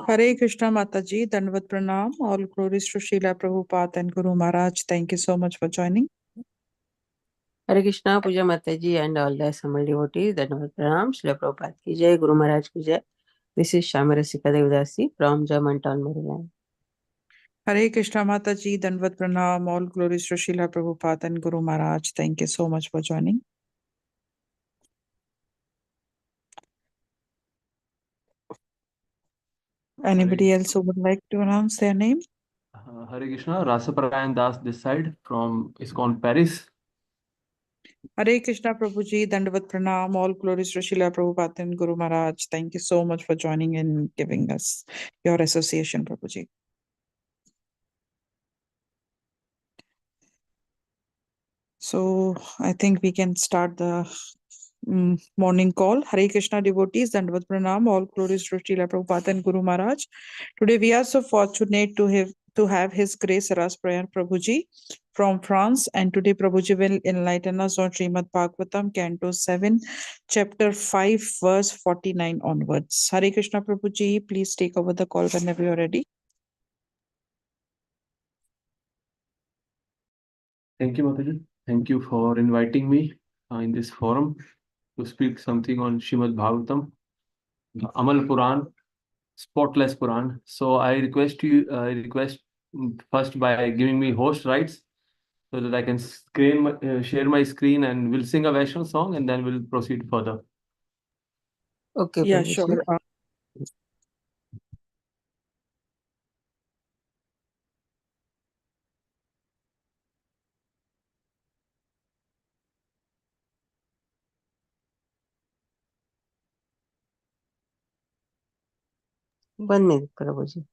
Hare Krishna Mataji, Dandavat Pranam, all glories to Srila Prabhupada and Guru Maharaj. Thank you so much for joining. Hare Krishna, Puja Mataji and all the assembled devotees. Dandavat Pranam, Srila Prabhupada ki jai, Guru Maharaj ki jai. This is Shamarasika Devdasi from Germantown, Maryland. Hare Krishna Mataji, Dandavat Pranam, all glories to Srila Prabhupada and Guru Maharaj. Thank you so much for joining. Anybody else who would like to announce their name? Hare Krishna, Rasaparayan Das this side from ISKCON Paris. Hare Krishna Prabhuji, Dandavat Pranam, all glories to Srila Prabhupada and Guru Maharaj. Thank you so much for joining and giving us your association, Prabhuji. So I think we can start the morning call. Hare Krishna devotees, Dandavat Pranam, all glories to Srila Prabhupada and Guru Maharaj. Today we are so fortunate to have His Grace Ras Prayan Prabhuji from France, and today Prabhuji will enlighten us on Srimad Bhagvatam, Canto 7, Chapter 5, verse 49 onwards. Hare Krishna Prabhuji, please take over the call whenever you are ready. Thank you, Mataji. Thank you for inviting me in this forum to speak something on Srimad Bhagavatam, Amal Puran, spotless Puran. So I request first by giving me host rights so that I can share my screen, and we'll sing a Vaishnav song and then we'll proceed further. Okay, Yeah, Prabhuji. sure. One minute, Prabhuji.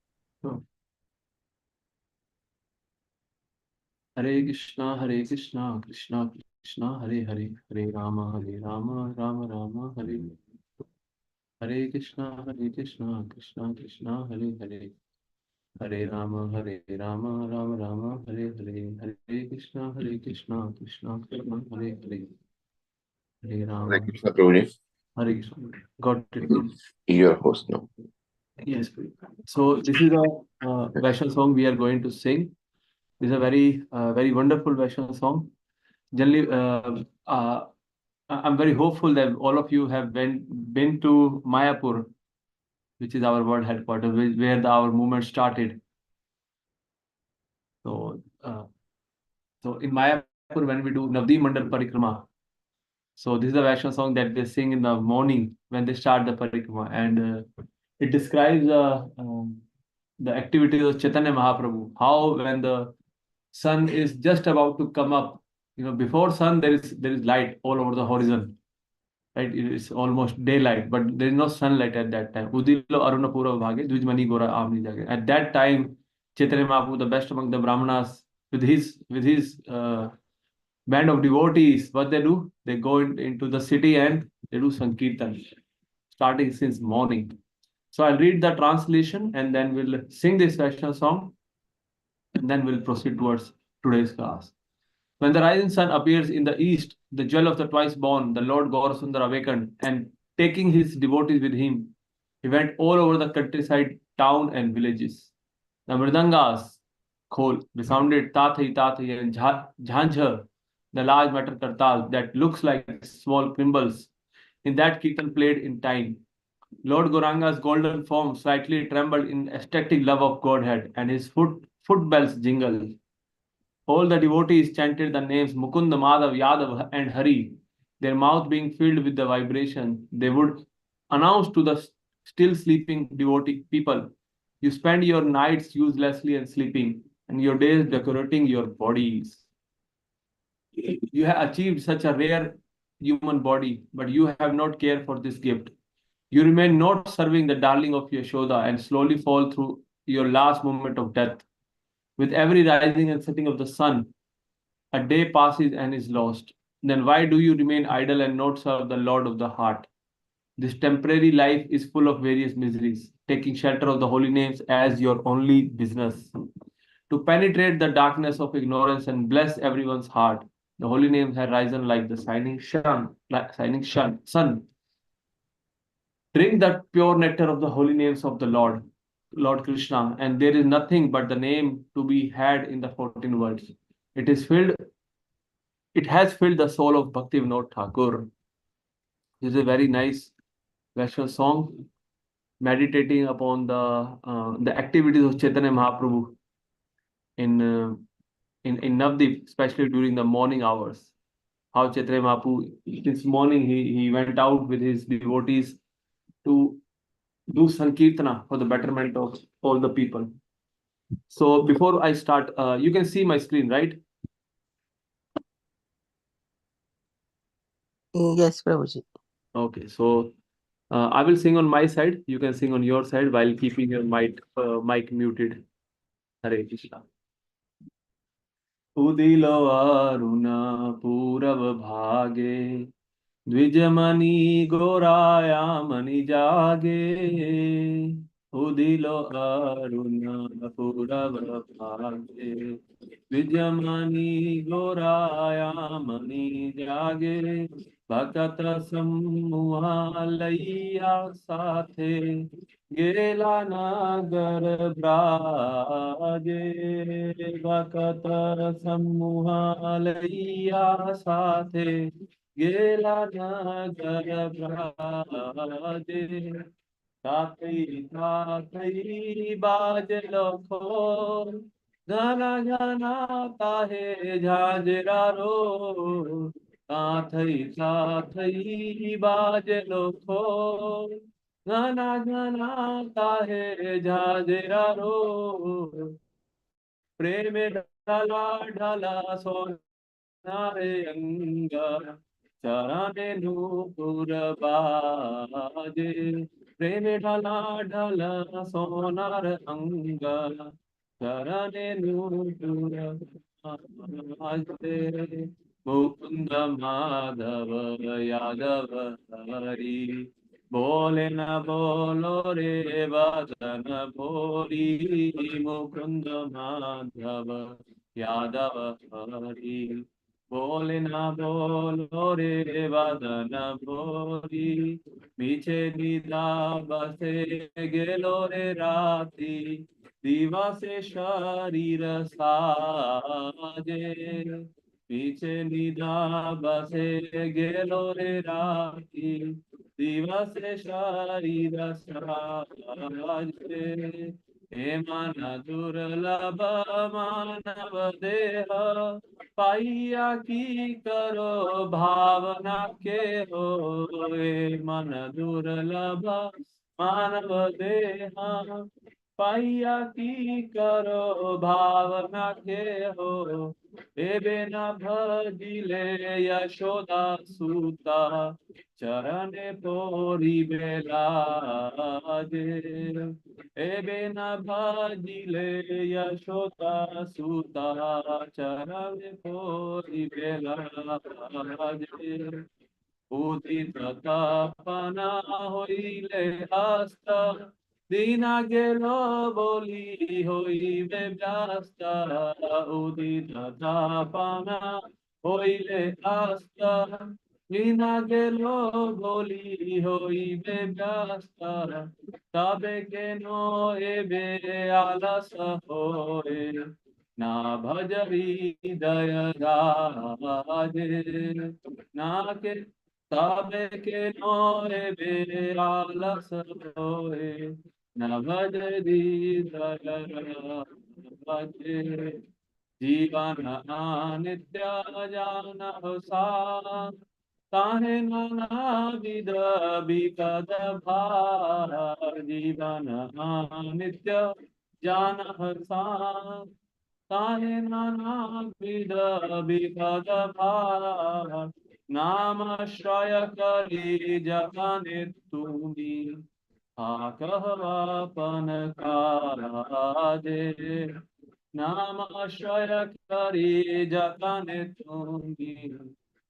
Hare Krishna, Krishna Krishna, Hare Hare, Hare Rama, Rama Rama, Hare Hare Krishna, Krishna Krishna, Hare Hare, Hare Rama, Rama Rama, Hare Hare, Hare Krishna, Krishna Krishna, Hare Hare, Hare Rama. Hare Krishna, Prabhuji. Hare Krishna. Got it. You're host now. Yes, please. So this is a Vaishnav song we are going to sing. This is a very wonderful Vaishnav song. Generally, I'm very hopeful that all of you have been to Mayapur, which is our world headquarters, where our movement started. So in Mayapur, when we do Navdi Mandal Parikrama, so this is a Vaishnav song that they sing in the morning when they start the Parikrama, and it describes the activities of Chaitanya Mahaprabhu. How when the sun is just about to come up, before sun there is light all over the horizon. Right, it's almost daylight, but there is no sunlight at that time. Udilo Aruna Purva Bhage, Dvijmani Gora Amni Jage. At that time, Chaitanya Mahaprabhu, the best among the Brahmanas, with his band of devotees, what they do? They go into the city and they do Sankirtan, starting since morning. So I'll read the translation and then we'll sing this Vaishnav song, and then we'll proceed towards today's class. When the rising sun appears in the east, the jewel of the twice born, the Lord Gaurasundar awakened, and taking his devotees with him, he went all over the countryside, town and villages. The mridangas, khol, resounded tathi and jhanjhar, the large metal kartal that looks like small cymbals. In that Kirtan played in time. Lord Gauranga's golden form slightly trembled in ecstatic love of Godhead, and his foot bells jingled. All the devotees chanted the names Mukund, Madhav, Yadav, and Hari, their mouth being filled with the vibration. They would announce to the still sleeping devotee people, you spend your nights uselessly and sleeping, and your days decorating your bodies. You have achieved such a rare human body, but you have not cared for this gift. You remain not serving the darling of Yashoda and slowly fall through your last moment of death. With every rising and setting of the sun, a day passes and is lost. Then why do you remain idle and not serve the Lord of the heart? This temporary life is full of various miseries. Taking shelter of the holy names as your only business. To penetrate the darkness of ignorance and bless everyone's heart, the holy names have risen like the shining sun. Drink the pure nectar of the holy names of the Lord. Lord Krishna, and there is nothing but the name to be had in the 14 words. It is filled, it has filled the soul of Bhakti Vinod Thakur. This is a very nice Vaishnav song meditating upon the activities of Chaitanya Mahaprabhu in in Navadvip, especially during the morning hours. How Chaitanya Mahaprabhu this morning he went out with his devotees to do Sankirtana for the betterment of all the people. So before I start, you can see my screen, right? Yes, Prabhuji. Okay, so I will sing on my side. You can sing on your side while keeping your mic muted. Hare Krishna. उदिलो Arun पूरब भागे द्विजमणि गोरायामणि जागे उदिलो अरुण पूरब भागे द्विजमणि गोरायामणि जागे भगत समूहा लैया साथे गेला नगर ब्राजे भगत समूहा लैया साथे गेला नगर ब्राजे तातई बाजलो खोल घना घना काहे झांझरा रो तातई बाजलो खोल घना घना काहे झांझरा रो प्रेम ढला ढला सोनारे अंगा चराने नूपुर बाजे प्रेम ढला ढला सोनार अंगा चराने नूपुर बाजे मुकुंद माधव यादव हरि बोले न बोलो रे वदन भोरी मुकुंद माधव यादव हरि बोले न बोलो रे वदन भोरी मीछे निदा बसे गेलो रे राती दिवसे शरीर साजे पीछे निदा बसे गेलो रे राती दिवसे शरीर साजे हे मन दुर्लभ मानव देह पाइया की करो भावना के हो हे मन दुर्लभ मानव देहा पाइया की करो भावना के हो एबे न भजिले यशोदा सूता चरण पोरी बेलाजे एबे न भजिले यशोदा सूता चरण पोरी बेलाजे उदित तपना होइले हस्त दीना गेलो बोली होइबे व्यस्त उदित तपना होइले हस्त दीना गेलो बोली होइबे व्यस्त तबे केनो एबे आलस होए ना भजरी दय राजे ना के तबे के नोए बे आलस होए न भजरी दय जीवन अनित्य जान सा ताहे नाना विध विपद भार जीवन अनित्य जान सा ताहे नाना विध विपद भार नामाश्रय करी जगने तुमी कहवापन काजे नामाश्रय करी जगने तुमी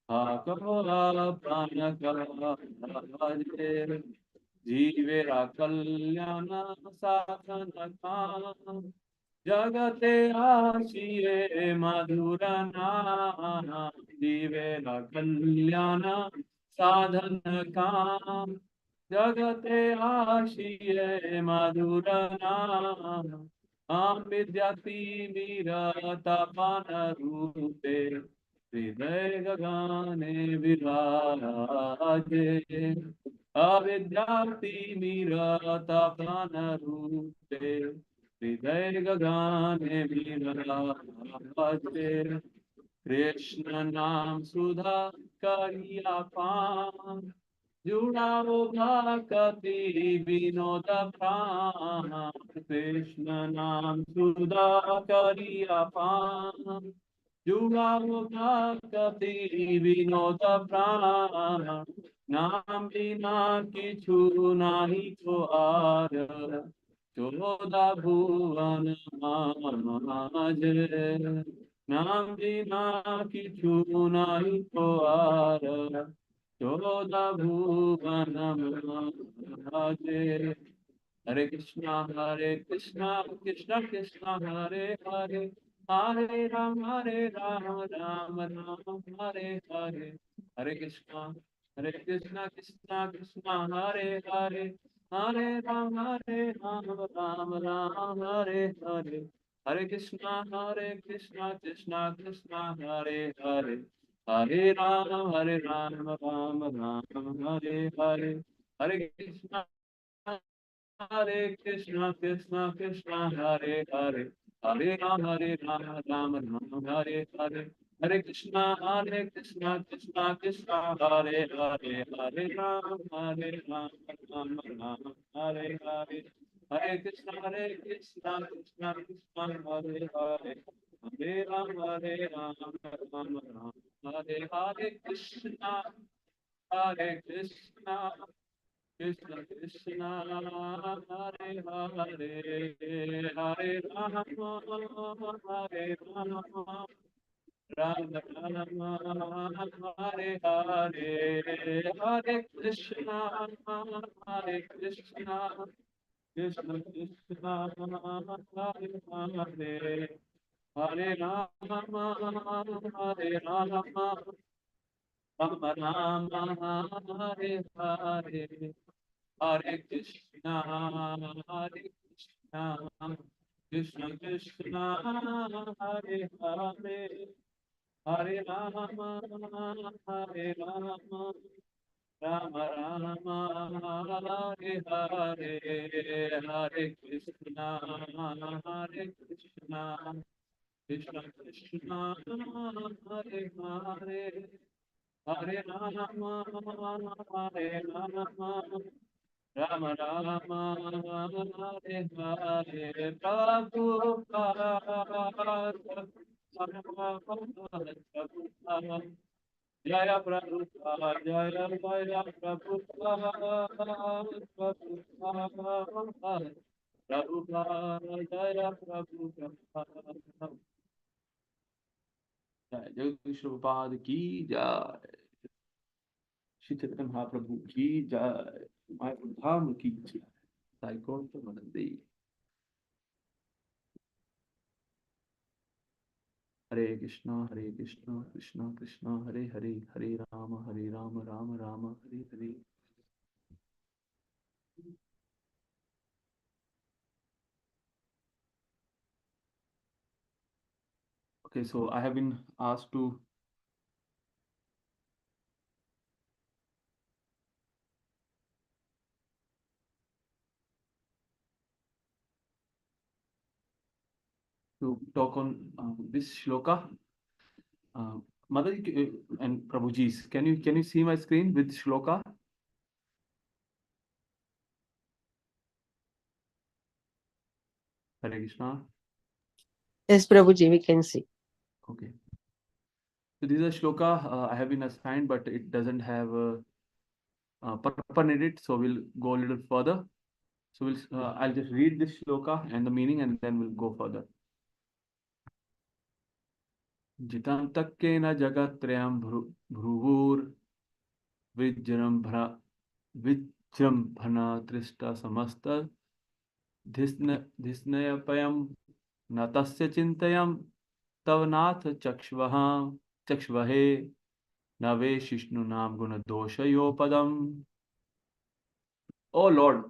कहवापन काजे जीवेरा कल्याण साधन काम जगते आशिये मधुर नाम जीवेरा कल्याण साधन काम जगते आशिये मधुर नाम विद्याति मीरतपन रूपे हृदय गगने विराजे अविद्याति मीरतपन रूपे हृदय गगने विराजे कृष्ण नाम सुधा करिया पान जुड़ाओ भक्ति विनोद प्राण कृष्ण नाम सुधा करिया पान जुड़ाओ भक्ति विनोद प्राण नाम बिना किछु नाही को आर चौदह भुवन माजे नाम बिना किछु नाही को आर चौदह भुवन माजे हरे कृष्णा कृष्णा कृष्णा हरे हरे हरे राम राम राम हरे हरे हरे कृष्णा कृष्णा कृष्णा हरे हरे हरे राम राम राम हरे हरे हरे कृष्णा कृष्णा कृष्णा हरे हरे हरे राम राम राम हरे हरे हरे कृष्णा हरे कृष्णा कृष्णा हरे हरे हरे राम राम राम हरे हरे हरे कृष्णा कृष्णा कृष्णा हरे हरे हरे राम राम राम हरे हरे हरे कृष्णा कृष्णा कृष्णा हरे हरे हरे राम राम राम हरे हरे कृष्णा कृष्ण कृष्ण हरे हरे हरे राम राम हरे हरे हरे कृष्ण कृष्ण कृष्ण हरे हरे हरे राम हरे राम राम राम हरे हरे हरे कृष्णा कृष्ण कृष्ण हरे हरे हरे राम हरे राम राम राम हरे हरे हरे कृष्णा कृष्ण कृष्ण हरे हरे हरे राम हरे राम राम राम हरे हरे प्रभु जय प्रभु जय जय प्रभु प्रभु जय प्रभु जय जगदीश प्रभुपाद की जय श्री चैतन्य महाप्रभु की जय माय धाम की जय साई गौर वंदे हरे Krishna Krishna Krishna Hare Hare Hare Ram Ram Ram Hare Hare Okay, so I have been asked to talk on this shloka. Mataji and Prabhuji's, can you see my screen with shloka? Hare Krishna. Yes, Prabhuji, we can see. Okay. So this is a shloka I have been assigned, but it doesn't have purpose in it. So we'll go a little further. So I'll just read this shloka and the meaning, and then we'll go further. जितं तक्केन जगत्त्रयं भ्रुवुर् विजृम्भणा तृष्टा समस्त धिस्नयपयं न तस्य चिन्तयं तव नाथ चक्ष्वहे न वे शिष्णुनां गुणदोषयोपदम्. Oh Lord,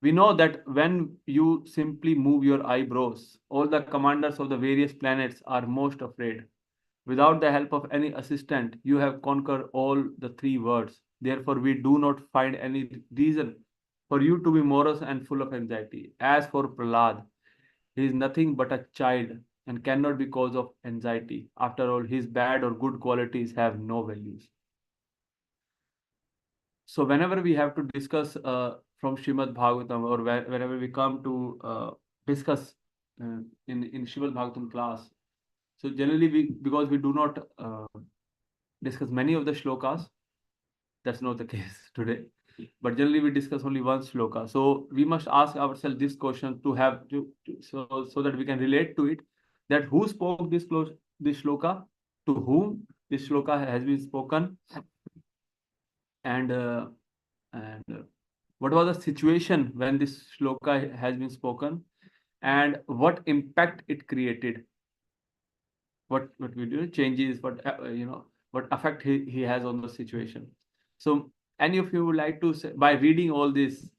we know that when you simply move your eyebrows, all the commanders of the various planets are most afraid. Without the help of any assistant, you have conquered all the three words. Therefore, we do not find any reason for you to be morose and full of anxiety. As for Prahlad, he is nothing but a child and cannot be cause of anxiety. After all, his bad or good qualities have no values. So whenever we have to discuss from Srimad Bhagavatam, or whenever we come to discuss in Srimad Bhagavatam class, so generally because we do not discuss many of the shlokas, that's not the case today, but generally we discuss only one shloka. So we must ask ourselves this question to have so that we can relate to it, that who spoke this shloka, to whom this shloka has been spoken, and what was the situation when this shloka has been spoken, and what impact it created, what we do changes, what what effect he has on the situation. So any of you would like to say, by reading all this,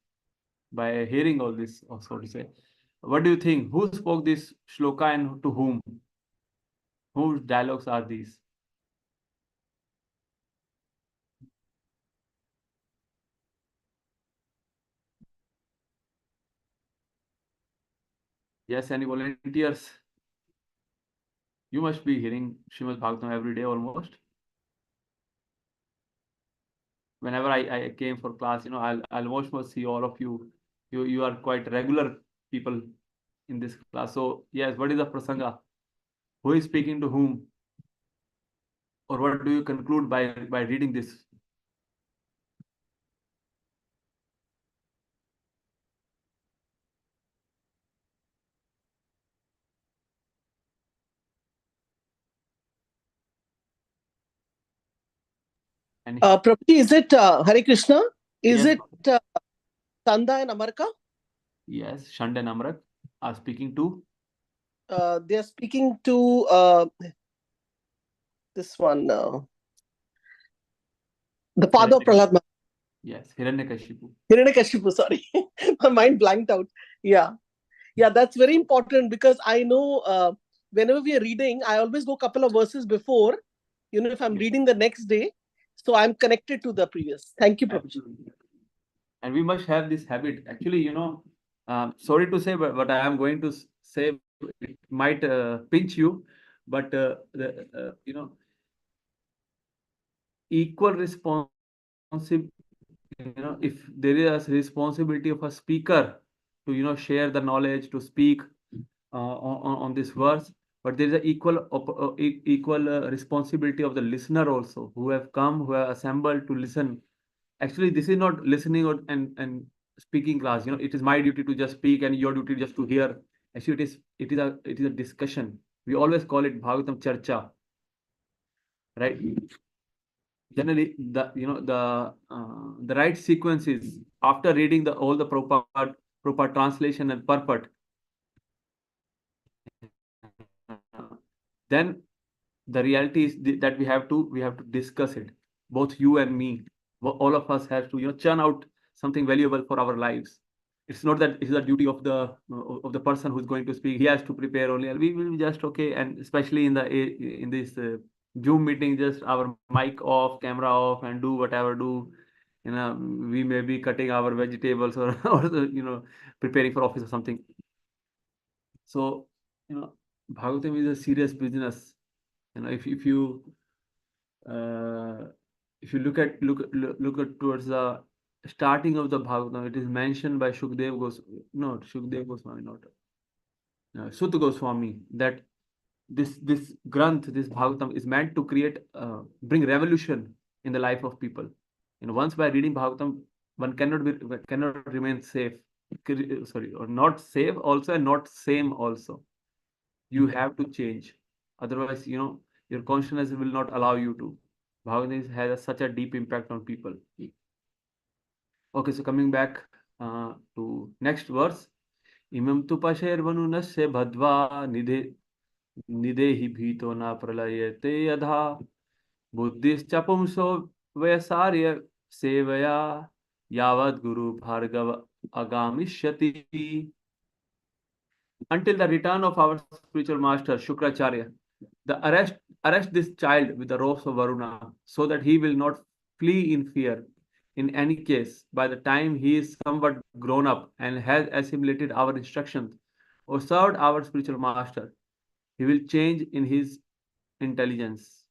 by hearing all this, or so to say, what do you think, who spoke this shloka and to whom, whose dialogues are these? Yes, any volunteers? You must be hearing Srimad Bhagavatam every day almost. Whenever I came for class, I'll almost see all of you. You are quite regular people in this class. So yes, what is the prasanga? Who is speaking to whom? Or what do you conclude by reading this? And Prabhuji, is it Hare Krishna? Is yes, it Tanda and Amarka? yes, Shand and Amrak are speaking to They are speaking to this one, the father of Prahlad Maharaj. yes, Hiranyakashipu. Hiranyakashipu, sorry. My mind blanked out. Yeah. Yeah, that's very important, because I know whenever we are reading, I always go a couple of verses before, if I'm reading the next day. So I'm connected to the previous. Thank you, Prabhuji. Absolutely. And we must have this habit. Actually, sorry to say, but what I am going to say, it might pinch you, but equal responsibility, if there is a responsibility of a speaker to share the knowledge, to speak on this verse, but there is a equal responsibility of the listener also, who have come, who are assembled to listen. Actually, this is not listening and speaking class. It is my duty to just speak and your duty just to hear. Actually, it is a discussion. We always call it Bhagavatam Charcha, right? Generally, the right sequence is, after reading all the proper translation and purport, then the reality is that we have to discuss it, both you and me. All of us have to churn out something valuable for our lives. It's not that it's the duty of the person who's going to speak. He has to prepare only, and we will be just okay. And especially in this Zoom meeting, just our mic off, camera off, and do whatever do. We may be cutting our vegetables, or preparing for office or something. So Bhagavatam is a serious business. If you look at towards the starting of the Bhagavatam, it is mentioned by Shukdev Goswami, not Sutta Goswami, that this Granth, this Bhagavatam, is meant to bring revolution in the life of people. Once by reading Bhagavatam, one cannot remain safe. Sorry, or not safe also, and not same also. You have to change. Otherwise, your consciousness will not allow you to. Bhagavad has such a deep impact on people. Okay, so coming back to next verse. Imam tu pashairvanunasya bhadva nidehi bhito na pralayate yadha buddhischapumso vayasarya sevaya Yavad Guru Bhargava Agamishyati. Until the return of our spiritual master Shukracharya, the arrest this child with the ropes of Varuna, so that he will not flee in fear. In any case, by the time he is somewhat grown up and has assimilated our instructions or served our spiritual master, he will change in his intelligence.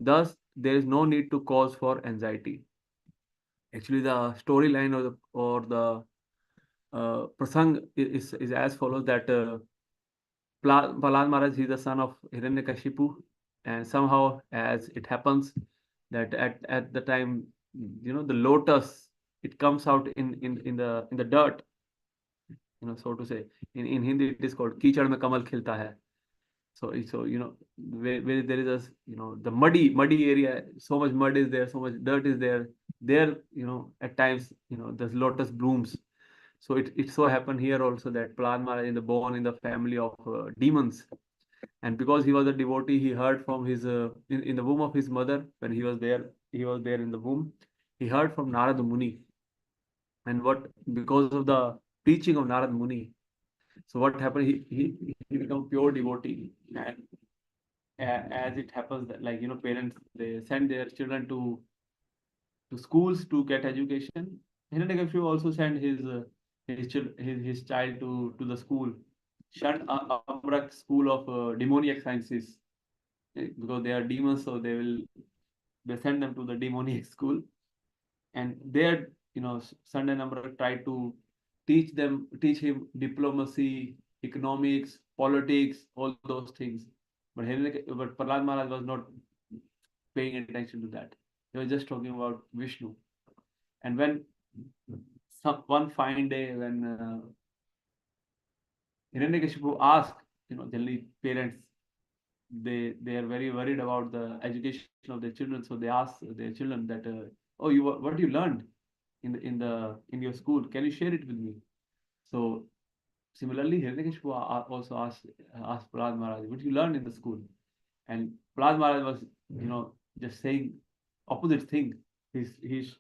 Thus, there is no need to cause for anxiety. Actually, the storyline or the prasang is as follows, that Prahlad Maharaj is the son of Hiranyakashipu, and somehow, as it happens, that at the time, the lotus, it comes out in the dirt, so to say. In Hindi, it is called Kichad mein Kamal khilta hai. So where there is a the muddy area, so much mud is there, so much dirt is there. There, at times, the lotus blooms. So it so happened here also that Prahlad Maharaj is born in the family of demons. And because he was a devotee, he heard from his in the womb of his mother, when he was there in the womb, he heard from Narad Muni. And because of the preaching of Narad Muni, so what happened, he became pure devotee. And as it happens that, like, parents, they send their children to schools to get education. Hiranyakashipu also sent his child to the school, Shan Amrak school of demoniac sciences, because they are demons, so they send them to the demoniac school. And there, Sand and Amrak tried to teach him diplomacy, economics, politics, all those things. But Prahlad Maharaj was not paying attention to that. He was just talking about Vishnu. And when one fine day, when Hiranyakashipu asked, generally parents, they are very worried about the education of their children, so they ask their children that, oh, what you learned in your school? Can you share it with me? So similarly, Hiranyakashipu also asked Prahlad Maharaj, what you learned in the school? And Prahlad Maharaj was, just saying opposite thing. He's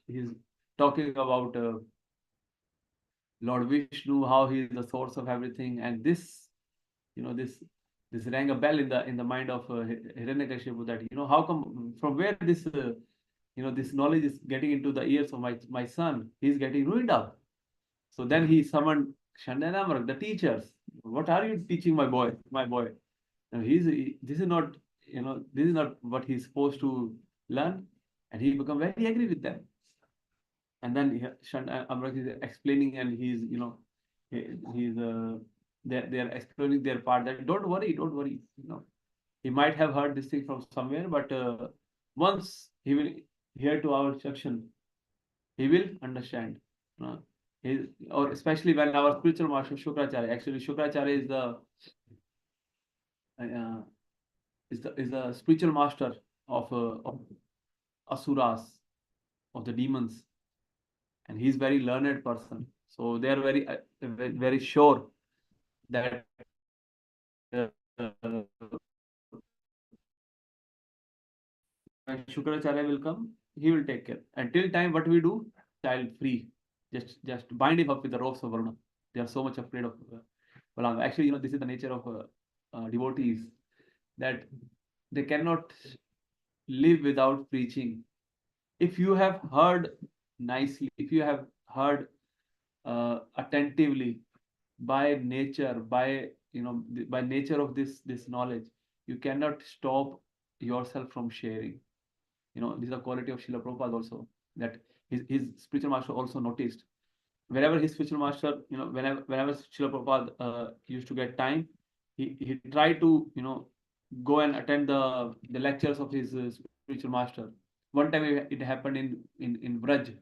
talking about Lord Vishnu, how he is the source of everything, and this rang a bell in the mind of Hiranyakashipu, that how come, from where this knowledge is getting into the ears of my son. He's getting ruined up. So then he summoned Shanda and Amrak, the teachers. What are you teaching my boy? Now this is not what he's supposed to learn, and he become very angry with them. And then Shanda Amrak is explaining, and they are explaining their part, that don't worry. He might have heard this thing from somewhere, but once he will hear to our instruction, he will understand. Or especially when our spiritual master Shukracharya, actually Shukracharya is the spiritual master of asuras, of the demons, and he's very learned person. So they are very sure that when Shukracharya will come, he will take care. Until time, what we do? Child free. Just bind him up with the ropes of Varuna. They are so much afraid of Balam. Actually, this is the nature of devotees, that they cannot live without preaching. If you have heard nicely, if you have heard attentively, by nature, by nature of this knowledge, you cannot stop yourself from sharing. This is the quality of Srila Prabhupada also, that his spiritual master also noticed. Wherever his spiritual master, whenever Srila Prabhupada used to get time, he tried to, go and attend the lectures of his spiritual master. One time it happened in Vraj,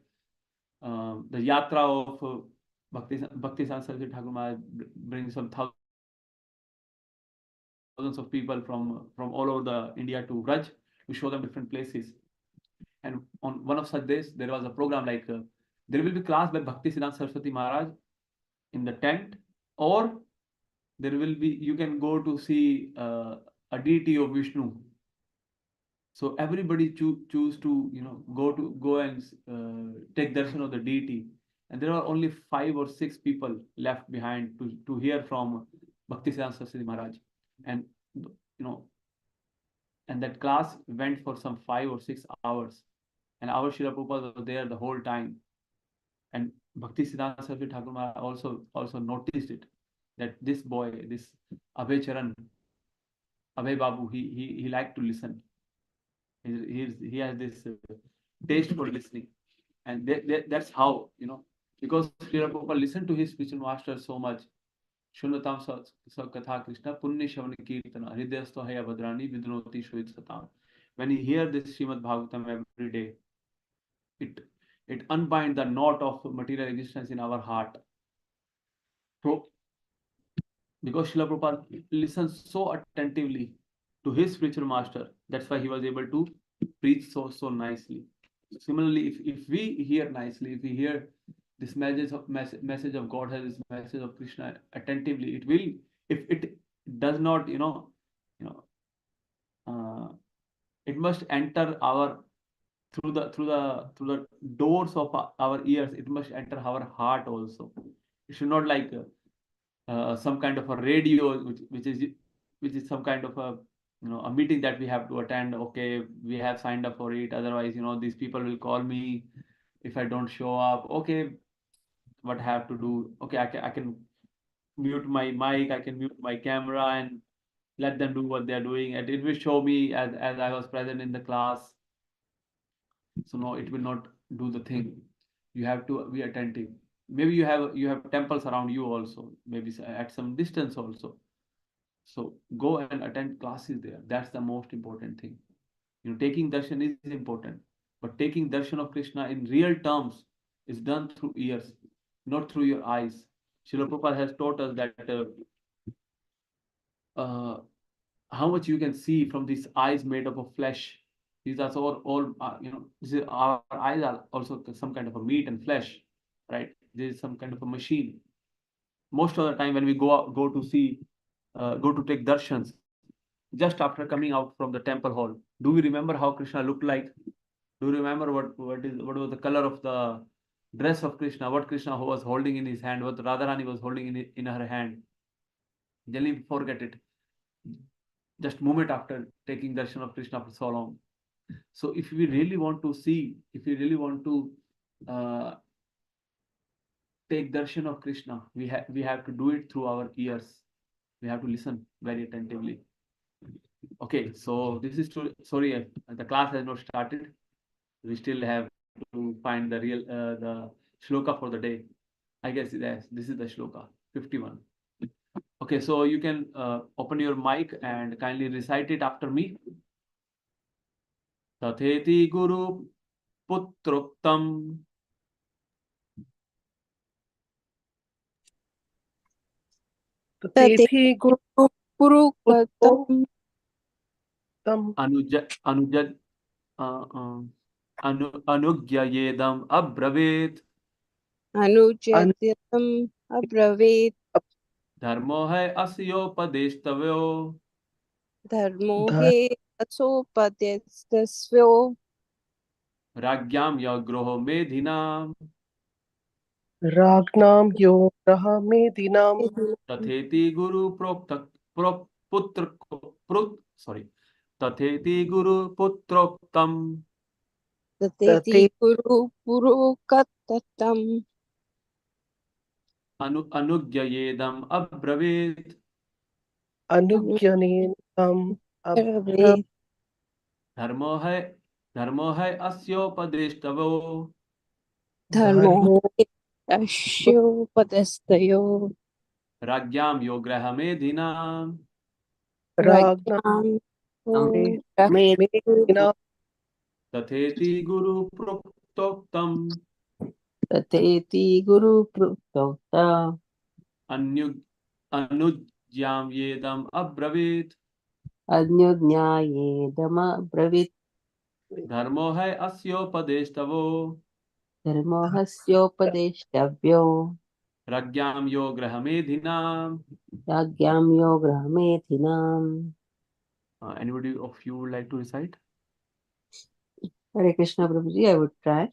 the yatra of Bhakti Saraswati Thakur Maharaj brings some thousands of people from all over the India to Vraj to show them different places. And on one of such days, there was a program like there will be class by Bhakti Saraswati Maharaj in the tent, or you can go to see a deity of Vishnu. So everybody choose to go and take darshan of the deity, and there are only 5 or 6 people left behind to hear from Bhaktisiddhanta Saraswati Maharaj, and and that class went for some 5 or 6 hours, and our Srila Prabhupada was there the whole time, and Bhaktisiddhanta Saraswati Thakur Maharaj also noticed it, that this boy, this Abhay Charan, Abhay Babu, he liked to listen. He has this taste for listening, and that's how, because Srila Prabhupada listened to his spiritual master so much. Shunatam sa katha Krishna punya shavana kirtana hridayasto haya bhadrani vidnoti shuid satam. When you hear this Srimad Bhagavatam every day, it unbind the knot of material existence in our heart. So, because Srila Prabhupada listens so attentively to his spiritual master, that's why he was able to preach so nicely. Similarly, if we hear nicely, if we hear this message of Godhead, this message of Krishna attentively, it will, if it does not, it must enter our through the doors of our ears. It must enter our heart also. It should not like some kind of a radio, which is some kind of a meeting that we have to attend. Okay, we have signed up for it. Otherwise, these people will call me if I don't show up. Okay, what I have to do? Okay, I can mute my mic, I can mute my camera, and let them do what they are doing, and it will show me as I was present in the class. So no, it will not do the thing. You have to be attentive. Maybe you have temples around you also, maybe at some distance also. So go and attend classes there. That's the most important thing. Taking darshan is important, but taking darshan of Krishna in real terms is done through ears, not through your eyes. Srila Prabhupada has taught us that how much you can see from these eyes made up of flesh. These are all our eyes are also some kind of a meat and flesh, right? This is some kind of a machine. Most of the time when we go to see, go to take darshans, just after coming out from the temple hall, do we remember how Krishna looked like? Do you remember what was the color of the dress of Krishna? What Krishna was holding in his hand? What Radharani was holding in her hand? Generally, forget it. Just moment after taking darshan of Krishna for so long. So if we really want to see, if we really want to take darshan of Krishna, we have to do it through our ears. We have to listen very attentively. Okay, so this is true. Sorry, the class has not started. We still have to find the real the shloka for the day. I guess this is the shloka 51. Okay, so you can open your mic and kindly recite it after me. Tatheti Guru Putroktam Tatethi Guru Purukatam Tam Anujat Anugyayedam Abravit Anujatyam Abravit Dharmo hai asyopadeshtavyo Dharmo Dhar he Asopadestasvyo Ragyam yagroho medhinam Ragnam Yograha Medinam Tatheti Guru Putra sorry. Tatheti Guru Putroktam Tateti Guru Purukatatam Anugyayedam Abravit Anugyanen Tam Abra Abravit Dharmo hai asyopadeshtavyo Dharmo Dharmo he Ashopadestayo Ragyam yograha medhinam Ragnam Ragnam Medina Tatheti Guru Putroktam Tateti Guru Prutokta Anugyam yedam abravit Anyodnyaye Dama Bravit Dharmo hai asyopadeshtavo Dharmo Hasyopadeshtavyo Ragyam yograha medhinam. Yagyam Yogramethinam. Anybody of you would like to recite? Hare Krishna Prabhuji, I would try.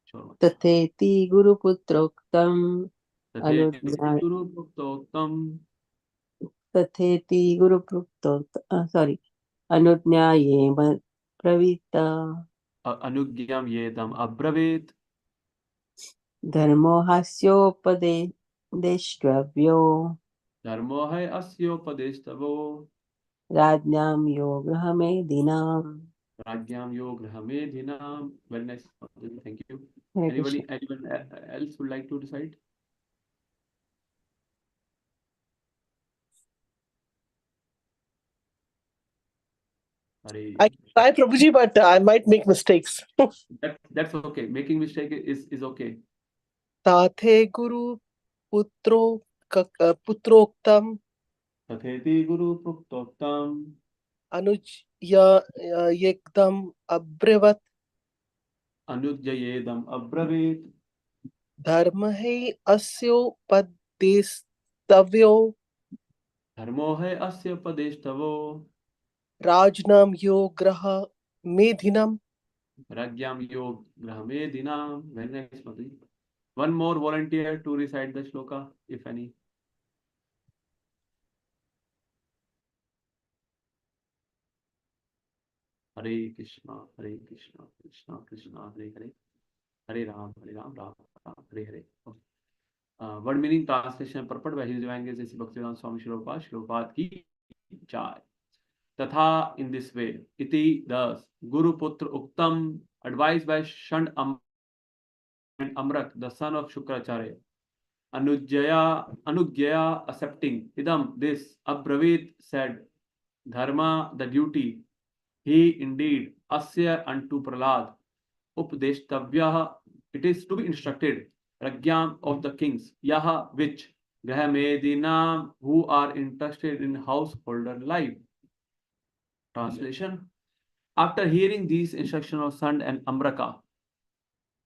Sure. Tatheti Guru Putroktam Tatheti Anudya Guru Putroktam Tatheti Guru Putroktam Anudnyaye Pravita Anugyam Yedam Abravit Dharmo Hasyopade Deshravyo Dharmo Hai Asyopadeshtavo Rajnam Yograha Dinam. Ragyam Yograha Dhinam. Very nice. Thank you. Hare Krishna. Anyone else would like to decide? Hare. I can try, Prabhuji, but I might make mistakes. That's okay. Making mistake is okay. Tathe Guru Putroktam Tatheti Guru Putroktam Anuj Yekdam Abrivat Anujayedam Abravit Dharmahe Asyo Padestavyo Dharmo Hai Asya Padeshtavo Rajnam Yograha Medhinam. Ragyam Yograha Dhinam. Very nice, Madhu. One more volunteer to recite the shloka, if any. Hare Krishna, Krishna Krishna, Hare Hare, Hare Ram, Ram Ram, Hare Hare. Word meaning, translation and purport by His Divine Grace Sri Bhaktivedanta Swami Shilopad ki jai. Tatha, in this way, iti, thus, Guru Putra Uktam, advised by Shand and Amrak, the son of Shukracharya. Anugyaya, accepting. Idam, this, Abravit said, Dharma, the duty. He indeed, Asya unto Pralad, Updeshtavyaha, it is to be instructed, Ragyam of the kings, Yaha, which, Grahamedinam, who are interested in householder life. Translation. After hearing these instructions of Sand and Amraka,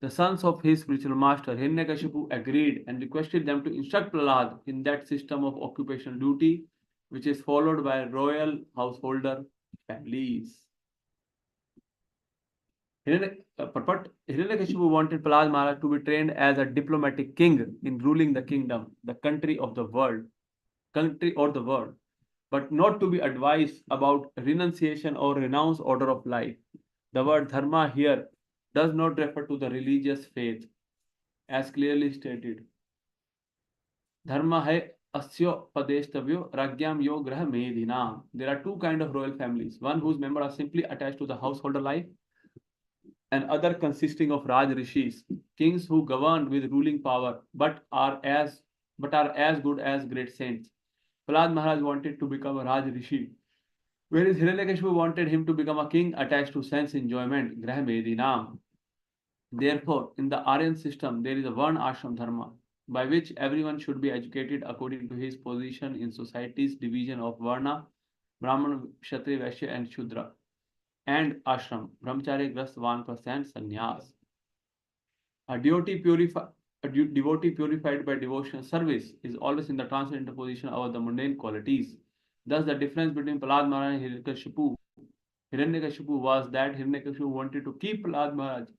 the sons of his spiritual master Hiranyakashipu agreed and requested them to instruct Prahlad in that system of occupational duty which is followed by royal householder families. Hiranyakashipu wanted Prahlad Maharaj to be trained as a diplomatic king in ruling the kingdom, the country or the world, but not to be advised about renunciation or renounce order of life. The word dharma here does not refer to the religious faith, as clearly stated. Dharma hai asyo padeshtavyo ragyam yo graha medhinam. There are two kinds of royal families. One whose members are simply attached to the householder life, and other consisting of Raj Rishis, kings who govern with ruling power, but are as good as great saints. Prahlad Maharaj wanted to become a Raj Rishi, whereas Hiranyakashipu wanted him to become a king attached to sense enjoyment, Graha Medhinam. Therefore, in the Aryan system, there is a Varna Ashram Dharma, by which everyone should be educated according to his position in society's division of Varna, Brahman, Kshatriya, Vaishya, and Shudra, and Ashram, Brahmacharya, Grastha, Vanprastha, and Sannyas. A devotee purified by devotional service is always in the transcendental position over the mundane qualities. Thus, the difference between Prahlad Maharaj and Hiranyakashipu was that Hiranyakashipu wanted to keep Prahlad Maharaj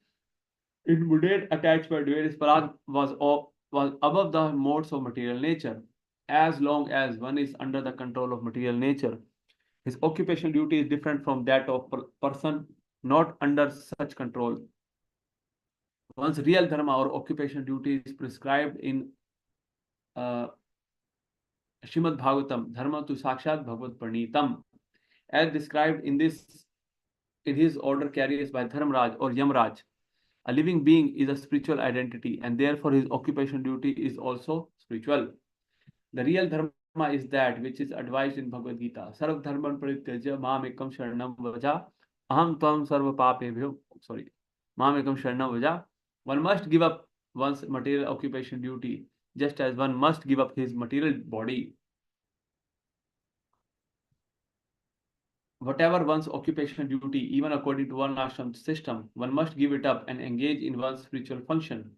in mundane attachment, whereas Prahlad was above the modes of material nature. As long as one is under the control of material nature, his occupational duty is different from that of person not under such control. One's real dharma or occupational duty is prescribed in Srimad Bhagvatam, Dharma to Sakshat Bhagavad Pranitam, as described in his order carriers by Dharmraj or Yamraj. A living being is a spiritual identity, and therefore his occupational duty is also spiritual. The real dharma is that which is advised in Bhagavad Gita. Sarv dharman parityajya mam ekam sharanam vaja aham tvam sarva papebhyo. Mam ekam sharanam vaja. One must give up one's material occupation duty, just as one must give up his material body. Whatever one's occupational duty, even according to one ashram system, one must give it up and engage in one's spiritual function.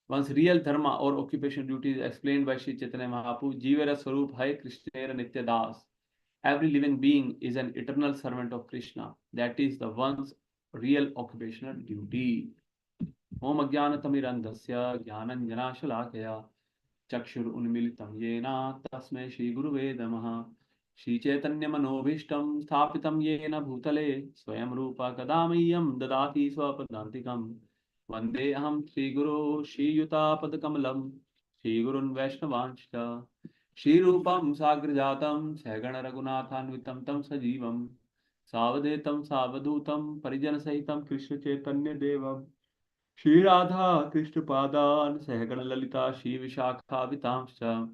One's real dharma or occupation duty is explained by Sri Chaitanya Mahaprabhu. Jivera Swarup Hai Krishnera Nitya Das. Every living being is an eternal servant of Krishna. That is the one's real occupational duty. Om Ajnanatimirandhasya Jnananjanashalakaya Chakshur Unmilitam Yena Tasmai Shri Guruve Namaha. Shri Chaitanya Manobhishtam Sthapitam Yena Bhutale Swayam Rupa Kadamiyam Dadati Swapadantikam Vande Aham Shri Guru Shri Yuta Padakamalam Shri Gurun Vaishnavanshta Shri Rupam Sagrajatam Sagana Raghunathanvitam Tam Sajivam Savadetam Savadutam Parijana Sahitam Krishna Chaitanya Devam Shri Radha Krishna Padan Sahagana Lalita Shri Vishakha Vitamscha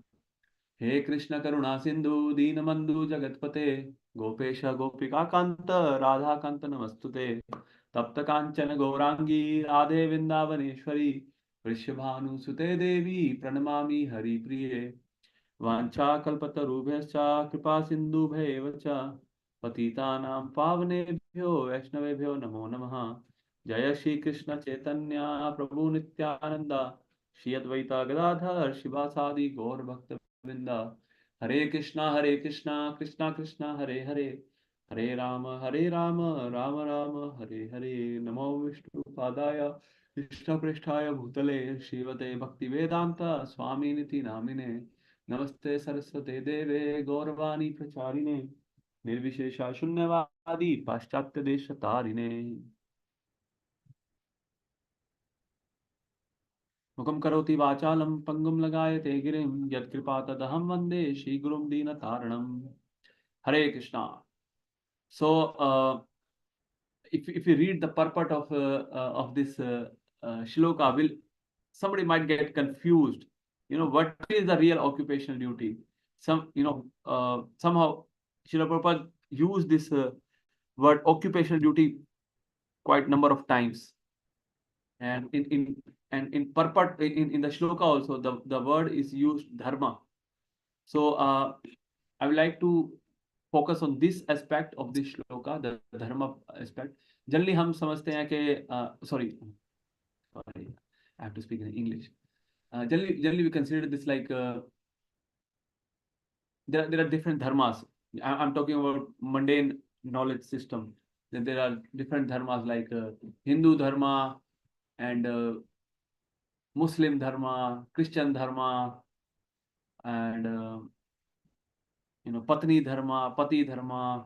He Krishna Karuna Sindhu Deenabandhu Jagatpate Gopesha Gopika Kanta Radha Kanta Namastute Tapta Kanchana Gaurangi Radhe Vrindavaneshwari Vrishabhanu Sute Devi Pranamami Hari Priye Vancha Kalpatarubhyascha Kripa Sindhubhyeva cha Patitanam Pavanebhyo Vaishnavebhyo Namo Namaha Jaya Shri Krishna Chaitanya Prabhu Nityananda Shri Advaita Gadadhar Shivasadi Gaur Bhakta Vrinda Hare Krishna Krishna Krishna Hare Hare Hare Rama Rama Rama Hare Hare Namo Vishnu Padaya Krishna Prishtaya Bhutale Shivate Bhakti Vedanta Swami Niti Namine Namaste Saraswate Deve Gauravani Pracharine Nirvishesha Shunyavadi Paschatya Desha Tarine Mukam Karoti Vachalam Pangum Lagayate Girim Yat Kripatadaham Vande Shri Gurum Dina Taranam Hare Krishna. So, if you read the purport of this shloka, somebody might get confused. What is the real occupational duty? Somehow Srila Prabhupada used this word occupational duty quite number of times, and in purport in the shloka also the word is used dharma. So I would like to focus on this aspect of this shloka, the dharma aspect. Generally हम समझते हैं कि sorry, I have to speak in English. Generally we consider this like there are different dharmas. I'm talking about mundane knowledge system. Then there are different dharmas like Hindu dharma and Muslim dharma, Christian dharma, and Patni dharma, Pati dharma,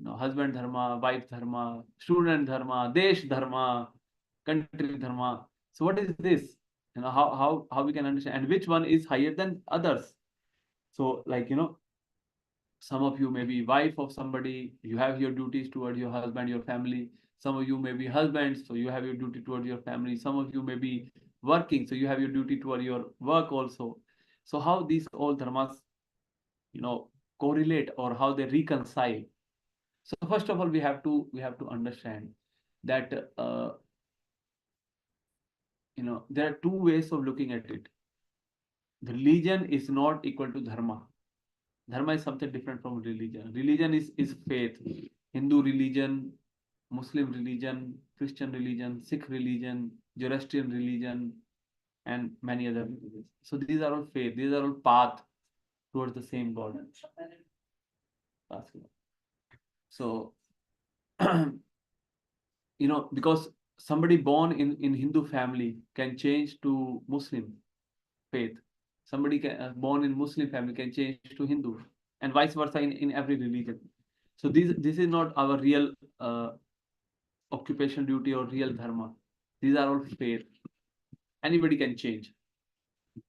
husband dharma, wife dharma, student dharma, Desh dharma, country dharma. So what is this? How we can understand, and which one is higher than others? So like some of you may be wife of somebody, you have your duties toward your husband, your family. Some of you may be husbands, so you have your duty toward your family. Some of you may be working, so you have your duty toward your work also. So how these all dharmas correlate, or how they reconcile? So first of all, we have to understand that there are two ways of looking at it. The religion is not equal to dharma. Dharma is something different from religion. Religion is faith. Hindu religion, Muslim religion, Christian religion, Sikh religion, Zoroastrian religion, and many other religions. So these are all faith. These are all path towards the same God. So because somebody born in Hindu family can change to Muslim faith. Somebody born in Muslim family can change to Hindu, and vice versa in every religion. So this is not our real occupational duty or real dharma. These are all faith. Anybody can change,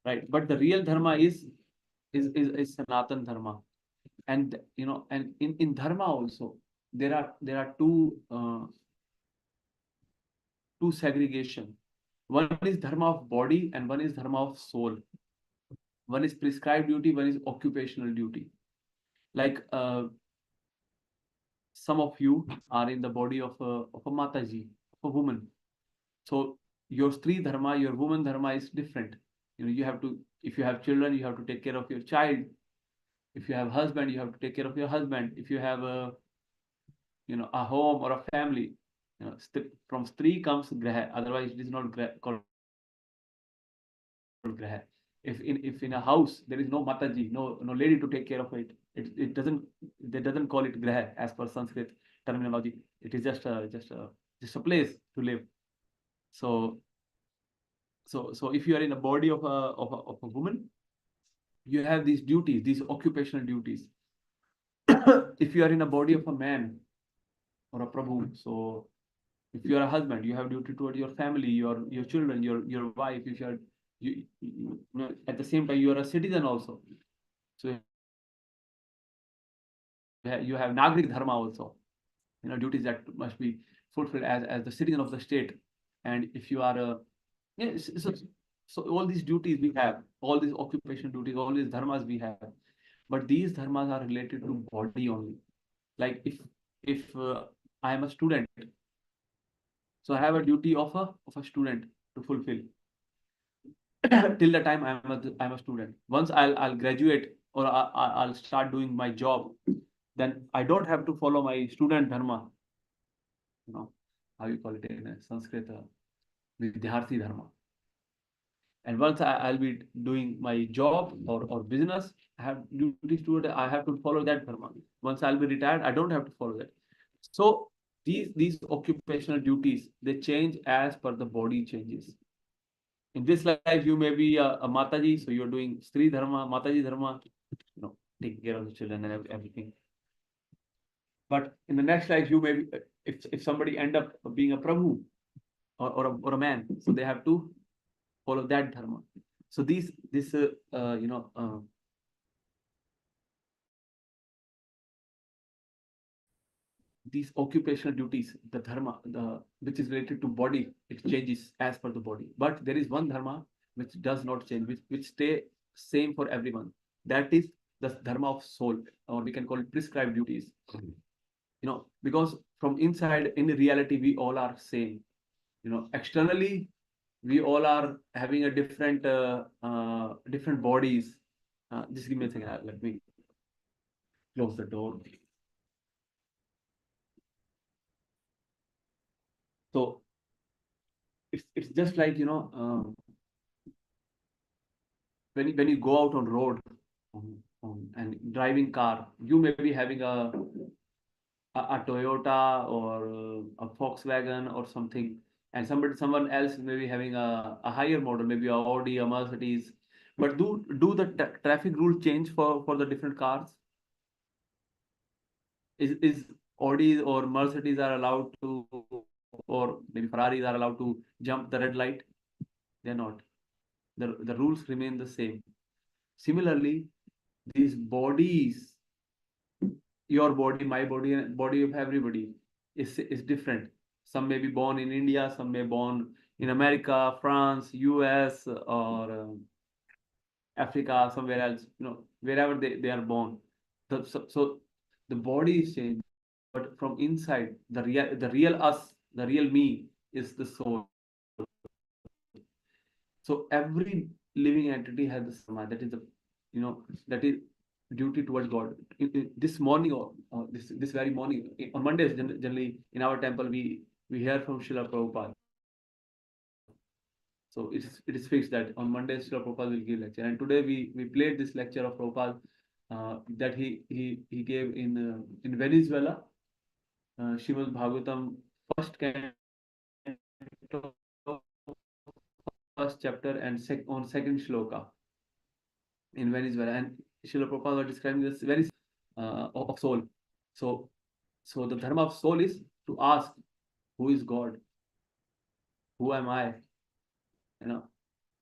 right? But the real dharma is Sanatan dharma, and and in dharma also there are two segregation. One is dharma of body and one is dharma of soul. One is prescribed duty, one is occupational duty. Like some of you are in the body of a Mataji, of a woman. So your Stri dharma, your woman dharma is different. You have to, if you have children, you have to take care of your child. If you have husband, you have to take care of your husband. If you have a home or a family, from Stri comes Graha. Otherwise, it is not called Graha. If in a house there is no Mataji, no lady to take care of it, they doesn't call it Graha as per Sanskrit terminology. It is just a just a place to live. So if you are in a body of a woman, you have these duties, these occupational duties. If you are in a body of a man or a Prabhu, so if you are a husband, you have duty toward your family, your children, your wife. If you are you know, at the same time you are a citizen also, so you have Nagrik Dharma also, duties that must be fulfilled as the citizen of the state. And if you are a so all these duties we have, all these occupational duties, all these dharmas we have, but these dharmas are related to body only. Like if I am a student, so I have a duty of a student to fulfill till the time I'm a student. Once I'll graduate or I'll start doing my job, then I don't have to follow my student dharma. How you call it in Sanskrit, Vidyarthi dharma. And once I'll be doing my job or business, I have duties to it. I have to follow that dharma. Once I'll be retired, I don't have to follow that. So these occupational duties, they change as per the body changes. In this life, you may be a Mataji, so you're doing Sri Dharma, Mataji Dharma, taking care of the children and everything. But in the next life, you may be, if somebody end up being a Prabhu or a man, so they have to follow that dharma. So these occupational duties, the dharma, which is related to body, it changes as per the body. But there is one dharma which does not change, which stay same for everyone. That is the dharma of soul, or we can call it prescribed duties. Because from inside, in reality, we all are same. Externally, we all are having a different bodies. Just give me a second. Let me close the door. So it's just like when you go out on road and driving car, you may be having a Toyota or a Volkswagen or something, and someone else may be having a higher model, maybe a Audi, a Mercedes. But do the traffic rule change for the different cars? Is Audi or Mercedes are allowed to, or maybe Ferraris are allowed to jump the red light? They're not. The rules remain the same. Similarly, these bodies, your body, my body, and body of everybody is different. Some may be born in India, some may born in America, France, US, or Africa, somewhere else, wherever they are born. So the body is changed, but from inside, the real us, the real me is the soul. So every living entity has the sama. That is that is duty towards God. This morning or this very morning on Mondays, generally in our temple we hear from Srila Prabhupada. So it is fixed that on Mondays Srila Prabhupada will give lecture, and today we played this lecture of Prabhupada that he gave in Venezuela, Srimad Bhagvatam, first canto, first chapter, and on second shloka in Venezuela. And Srila Prabhupada was describing this very of soul. So the dharma of soul is to ask, who is God? Who am I?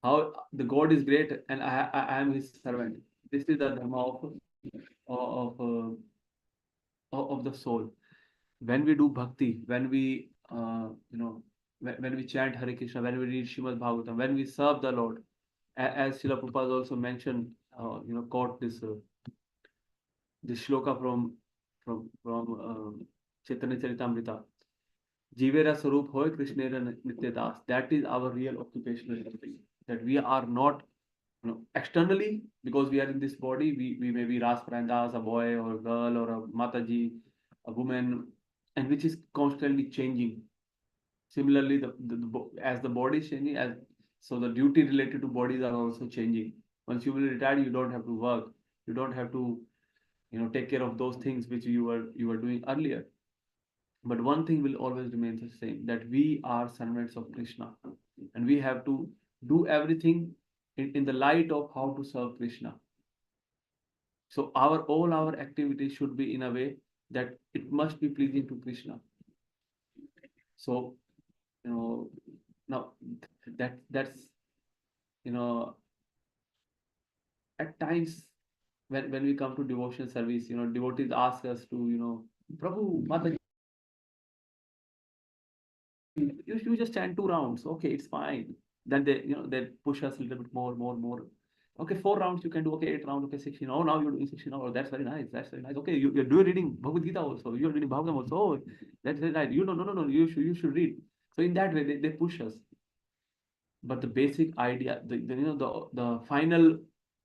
How the God is great and I am his servant. This is the dharma of the soul. When we do bhakti, when we when we chant Hare Krishna, when we read Srimad Bhagavatam, when we serve the Lord, as Srila Prabhupada also mentioned, quote this shloka from Chaitanya Charitamrita. Jivera Sarup Hoy Krishnera Nityadas. That is our real occupational duty. That we are not, externally, because we are in this body, we may be Ras Prandas, a boy or a girl or a Mataji, a woman, and which is constantly changing. Similarly, as the body is changing, so the duty related to bodies are also changing. Once you will retire, you don't have to work. You don't have to, take care of those things which you were doing earlier. But one thing will always remain the same, that we are servants of Krishna, and we have to do everything in the light of how to serve Krishna. So all our activities should be in a way that it must be pleasing to Krishna. So, now that's at times when we come to devotion service, devotees ask us to, Prabhu, Mataji, you just chant 2 rounds. Okay, it's fine. Then they push us a little bit more. Okay, 4 rounds you can do. Okay, 8 rounds. Okay, 16. Oh, now you're doing 16. Oh, that's very nice. That's very nice. Okay, you're doing reading Bhagavad Gita also. You're reading Bhagavatam also. Oh, that's very nice. No. You should read. So in that way, they push us. But the basic idea, the final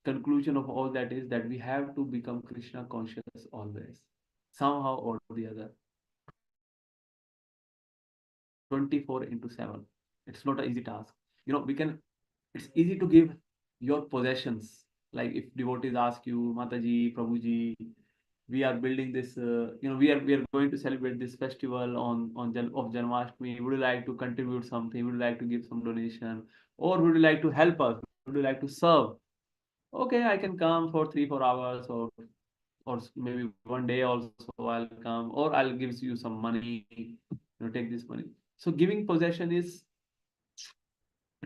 conclusion of all that is that we have to become Krishna conscious always, somehow or the other, 24/7. It's not an easy task. It's easy to give your possessions. Like if devotees ask you, Mataji, Prabhuji, we are building this, we are going to celebrate this festival of Janmashtami. Would you like to contribute something? Would you like to give some donation? Or would you like to help us? Would you like to serve? Okay, I can come for 3-4 hours, or maybe one day also I'll come, or I'll give you some money, take this money. So giving possession it's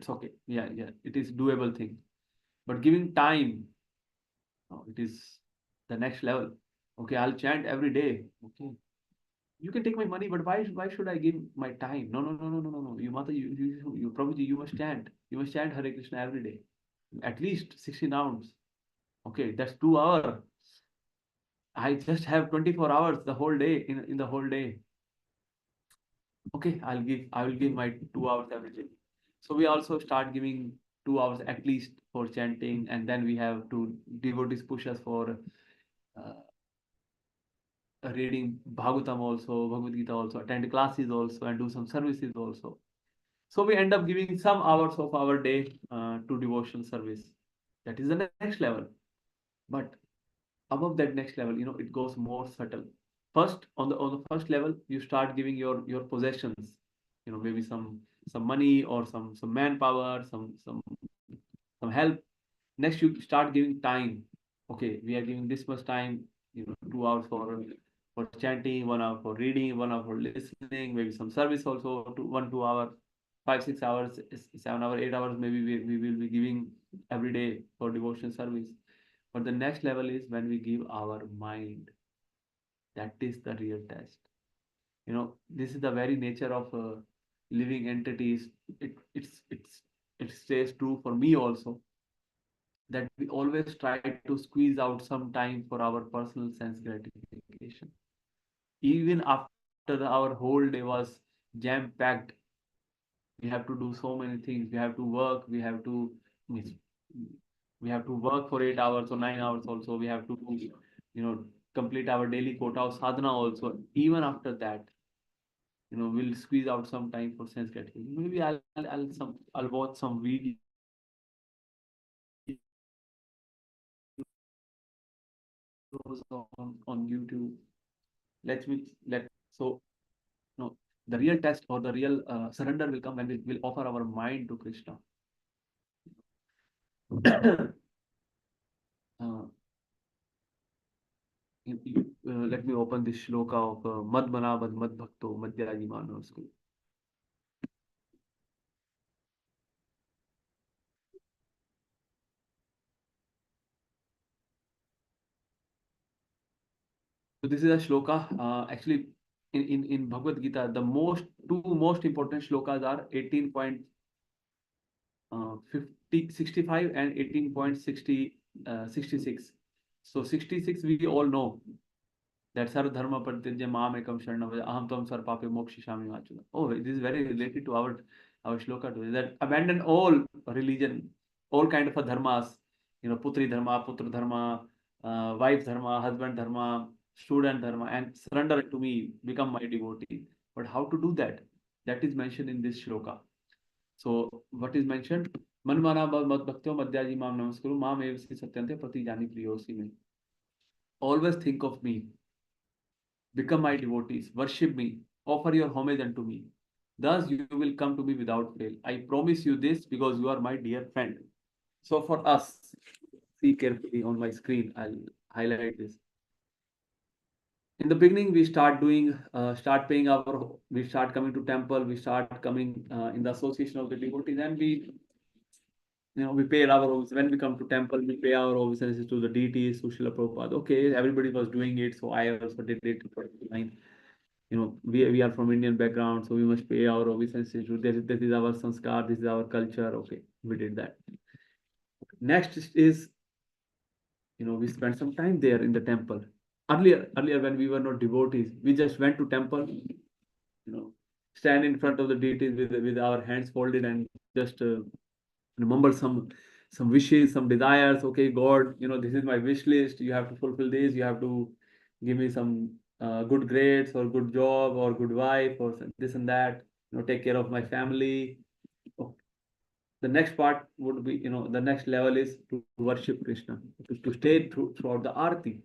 okay. Yeah, it is doable thing. But giving time, it is the next level. Okay, I'll chant every day. Okay, you can take my money, but why should I give my time? No. You Prabhuji, you must chant. You must chant Hare Krishna every day, at least 16 rounds. Okay, that's 2 hours. I just have 24 hours the whole day in the whole day. Okay, I will give my 2 hours every day. So we also start giving 2 hours at least for chanting, and then we have to devotees push us for uh, reading Bhagavatam also, Bhagavad Gita also, attend classes also, and do some services also. So we end up giving some hours of our day to devotional service. That is the next level. But above that next level, it goes more subtle. First, on the first level, you start giving your possessions. Maybe some money, or some manpower, some help. Next, you start giving time. Okay, we are giving this much time, 2 hours for chanting, 1 hour for reading, 1 hour for listening, maybe some service also, 1-2 hour, 5-6 hours, 7 hour, 8 hours, maybe we will be giving every day for devotion service. But the next level is when we give our mind. That is the real test. This is the very nature of living entities. It stays true for me also, that we always try to squeeze out some time for our personal sense gratification. Even after our whole day was jam packed, we have to do so many things. We have to work. Means, we have to work for 8 hours or 9 hours also. We have to complete our daily quota of sadhana also. Even after that, we'll squeeze out some time for sense gratification. Maybe I'll watch some videos on YouTube. So no, the real test or the real surrender will come when we will offer our mind to Krishna. Let me open this shloka of Madmana Mad Bhakto Madhyaji Manav School. So this is a shloka. Actually, in Bhagavad Gita, the two most important shlokas are 18.65 and 18.66. So 66 we all know, that Sarva Dharma Parityajya Mam Ekam Sharanam Vraja Aham Tvam Sarpape Mokshishami Vachudha. Oh, this is very related to our shloka today. That abandon all religion, all kind of dharmas, Putri Dharma, Putra Dharma, wife Dharma, husband Dharma, student Dharma, and surrender to me, become my devotee. But how to do that? That is mentioned in this shloka. So what is mentioned? Manmana Mad Bhaktyo Madhyaji Mam Namaskuru Mam Evasi Satyante Prati Jani Priyosi Me. Always think of me. Become my devotees, worship me, offer your homage unto me. Thus you will come to me without fail. I promise you this because you are my dear friend. So for us, see carefully on my screen, I'll highlight this. In the beginning, we start doing, we start coming to temple, we start coming in the association of the devotees, and we pay our obeisances. When we come to temple, we pay our obeisances to the deities, to Srila Prabhupada. Okay, everybody was doing it, so I also did it for line. We are from Indian background, so we must pay our obeisances. This is our sanskar, this is our culture. Okay, we did that. Next is, we spent some time there in the temple. Earlier when we were not devotees, we just went to temple, stand in front of the deities with our hands folded and just mumble some wishes, some desires. Okay, God, this is my wish list. You have to fulfill this. You have to give me some good grades or good job or good wife or this and that. Take care of my family. Oh, the next part would be, the next level is to worship Krishna, to stay throughout the arti.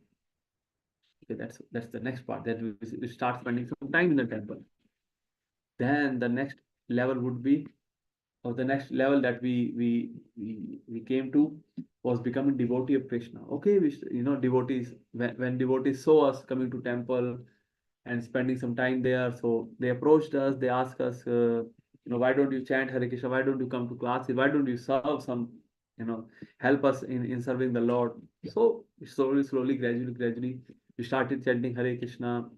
Okay, that's the next part, that we start spending some time in the temple. Then the next level would be, or the next level that we came to was becoming devotee of Krishna. Okay, devotees, when devotees saw us coming to temple and spending some time there, so they approached us, they asked us, why don't you chant Hare Krishna? Why don't you come to classes? Why don't you serve some, help us in serving the Lord? So slowly, gradually, we started chanting Hare Krishna.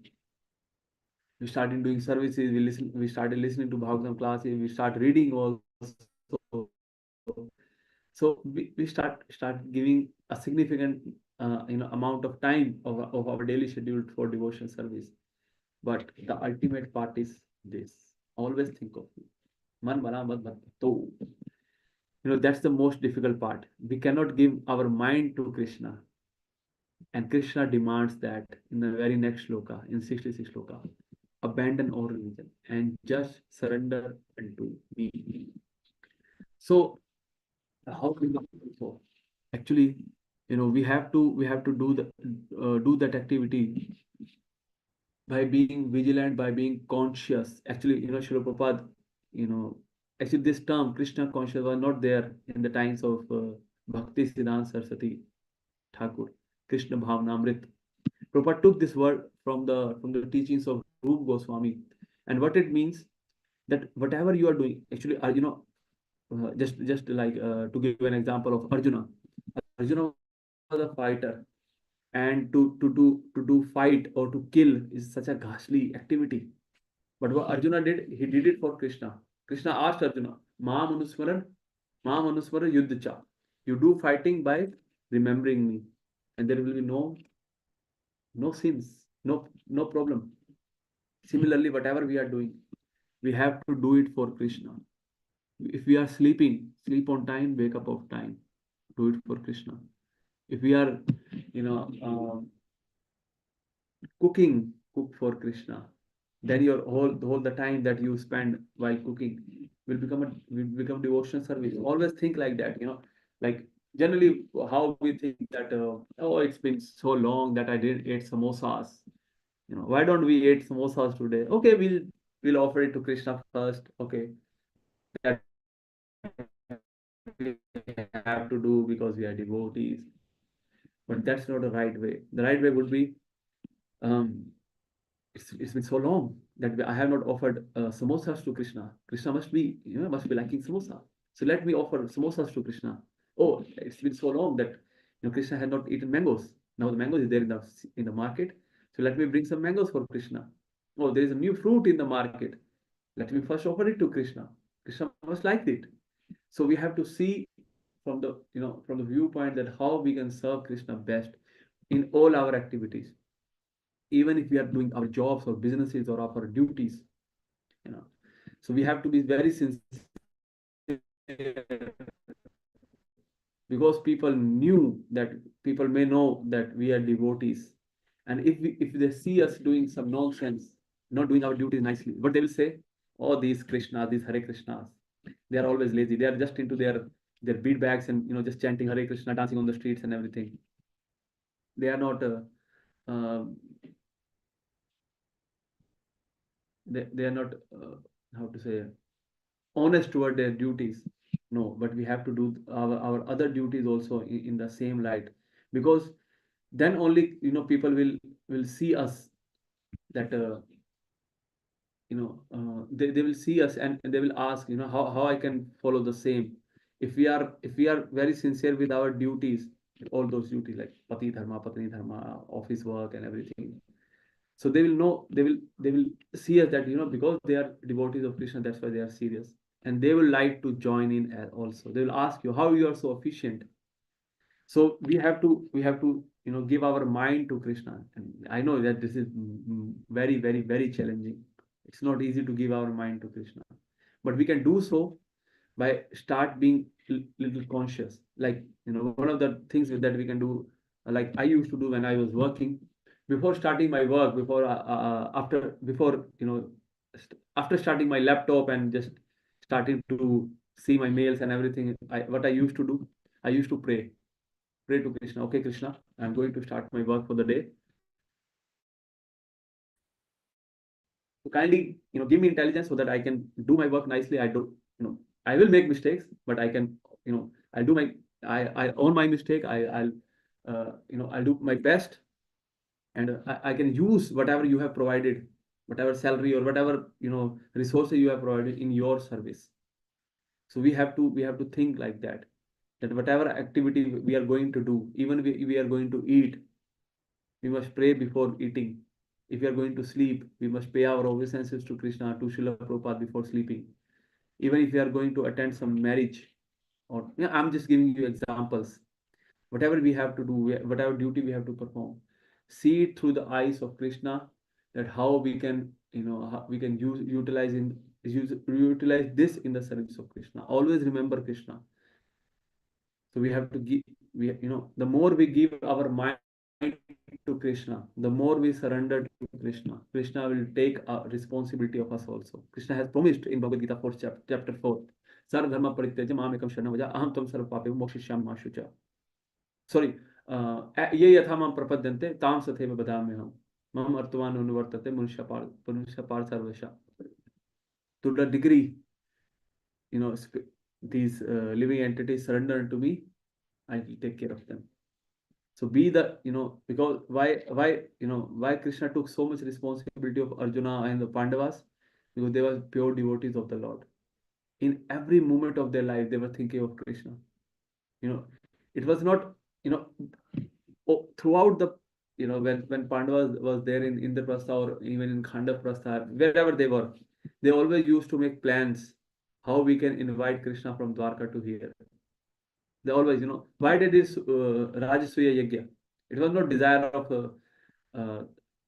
We started doing services. We started listening to Bhagavatam classes. We started reading also. So we start giving a significant amount of time of our daily schedule for devotion service. But the ultimate part is this: always think of me. Man bana mat bhatto. That's the most difficult part. We cannot give our mind to Krishna, and Krishna demands that in the very next shloka, in 66 shloka, abandon all religion and just surrender unto me. So how do we so actually, we have to do that activity by being vigilant, by being conscious. Actually, Srila Prabhupada, actually this term Krishna conscious was not there in the times of Bhakti Siddhanta Saraswati Thakur. Krishna Bhavnamrit. Prabhupada took this word from the teachings of Rup Goswami, and what it means, that whatever you are doing, actually, just like to give an example of Arjuna. Arjuna was a fighter, and to do fight or to kill is such a ghastly activity. But what Arjuna did, he did it for Krishna. Krishna asked Arjuna, Mam Anusmara Yuddhacha. You do fighting by remembering me, and there will be no sins, no problem. Similarly, whatever we are doing, we have to do it for Krishna. If we are sleeping, sleep on time, wake up on time. Do it for Krishna. If we are, cooking, cook for Krishna. Then your whole the time that you spend while cooking will become devotional service. Always think like that. Like generally how we think that oh, it's been so long that I didn't eat samosas. Why don't we eat samosas today? Okay, we'll offer it to Krishna first. Okay, that we have to do because we are devotees. But that's not the right way. The right way would be, um, it's been so long that I have not offered samosas to Krishna. Krishna must be liking samosa. So let me offer samosas to Krishna. Oh, it's been so long that Krishna had not eaten mangoes. Now the mangoes is there in the market. So let me bring some mangoes for Krishna. Oh, there is a new fruit in the market. Let me first offer it to Krishna. Krishna must like it. So we have to see from the viewpoint that how we can serve Krishna best in all our activities, even if we are doing our jobs or businesses or our duties. So we have to be very sincere, because people may know that we are devotees, and if they see us doing some nonsense, not doing our duties nicely, what they will say, oh, these Krishna, these Hare Krishnas, they are always lazy, they are just into their bead bags and just chanting Hare Krishna, dancing on the streets and everything. They are not they are not how to say honest toward their duties. No, but we have to do our other duties also in the same light, because then only people will see us that they will see us, and they will ask how I can follow the same. If we are very sincere with our duties, all those duties like pati dharma, patni dharma, office work and everything, so they will know, they will see us that because they are devotees of Krishna, that's why they are serious, and they will like to join in also. They will ask you how you are so efficient. So we have to give our mind to Krishna. And I know that this is very, very, very challenging. It's not easy to give our mind to Krishna, but we can do so by start being little conscious. Like one of the things that we can do, like I used to do when I was working, before starting my work, after starting my laptop and just starting to see my mails and everything, what I used to do, I used to pray to Krishna. Okay, Krishna, I'm going to start my work for the day. So kindly, give me intelligence so that I can do my work nicely. I will make mistakes, but I can, I'll do my, I own my mistake. I'll do my best, and I can use whatever you have provided, whatever salary or whatever resources you have provided in your service. So we have to think like that. That whatever activity we are going to do, even we are going to eat, we must pray before eating. If we are going to sleep, we must pay our obeisances to Krishna, to Srila Prabhupada before sleeping. Even if we are going to attend some marriage, or I'm just giving you examples. Whatever we have to do, whatever duty we have to perform, see it through the eyes of Krishna. That how we can, how we can utilize this in the service of Krishna. Always remember Krishna. So we have to give, the more we give our mind to Krishna, the more we surrender to Krishna. Krishna will take responsibility of us also. Krishna has promised in Bhagavad Gita 4th chapter 4, Sarva dharma parityajya mam ekam sharanam vraja aham tam sarva pape mokshisham ma shucha. Sorry, ye yatha mam prapadyante tam satheva badamyaham mam artvan anuvartate manushya par sarvasha. To the degree these living entities surrender to me, I will take care of them. So be the, because why Krishna took so much responsibility of Arjuna and the Pandavas? Because they were pure devotees of the Lord. In every moment of their life, they were thinking of Krishna. It was not, throughout the, when Pandavas was there in Indraprastha or even in Khandaprastha, wherever they were, they always used to make plans how we can invite Krishna from Dwarka to here. They always, why did this Rajasuya Yajna? It was not desire of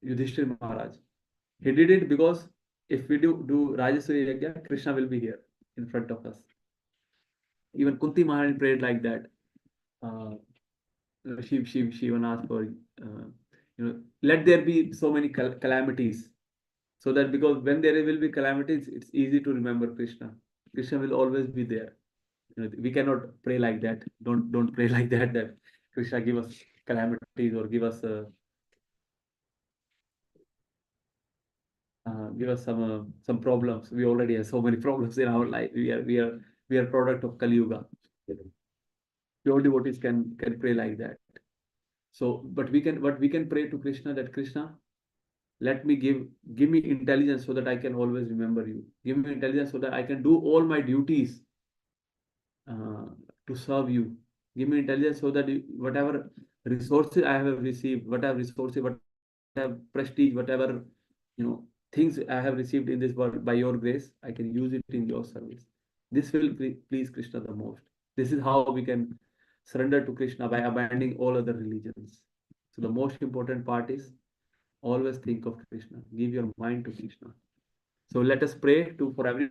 Yudhishthir Maharaj. He did it because if we do Rajasuya Yajna, Krishna will be here in front of us. Even Kunti Maharani prayed like that. She even asked for, let there be so many calamities, so that because when there will be calamities, it's easy to remember Krishna. Krishna will always be there. We cannot pray like that. Don't pray like that. That Krishna give us calamities or give us some problems. We already have so many problems in our life. We are product of Kali Yuga. Pure devotees can pray like that. So, but we can pray to Krishna that Krishna, let me give me intelligence so that I can always remember you. Give me intelligence so that I can do all my duties to serve you. Give me intelligence so that whatever resources I have received, whatever resources, whatever prestige, whatever things I have received in this world by your grace, I can use it in your service. This will please Krishna the most. This is how we can surrender to Krishna, by abandoning all other religions. So the most important part is always think of Krishna. Give your mind to Krishna. So let us pray for every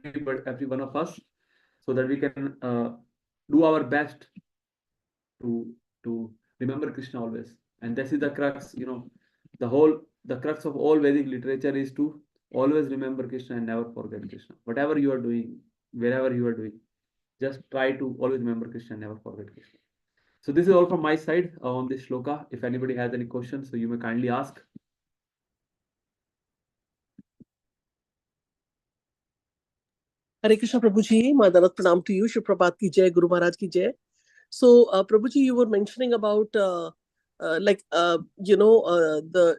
one of us, so that we can do our best to remember Krishna always. And this is the crux, the crux of all Vedic literature is to always remember Krishna and never forget Krishna. Whatever you are doing, wherever you are doing, just try to always remember Krishna and never forget Krishna. So this is all from my side on this shloka. If anybody has any questions, so you may kindly ask. Hare Krishna Prabhuji, Madanat Pranam to you. Shri Prabhat ki jai, Guru Maharaj ki jai. So, Prabhuji, you were mentioning about the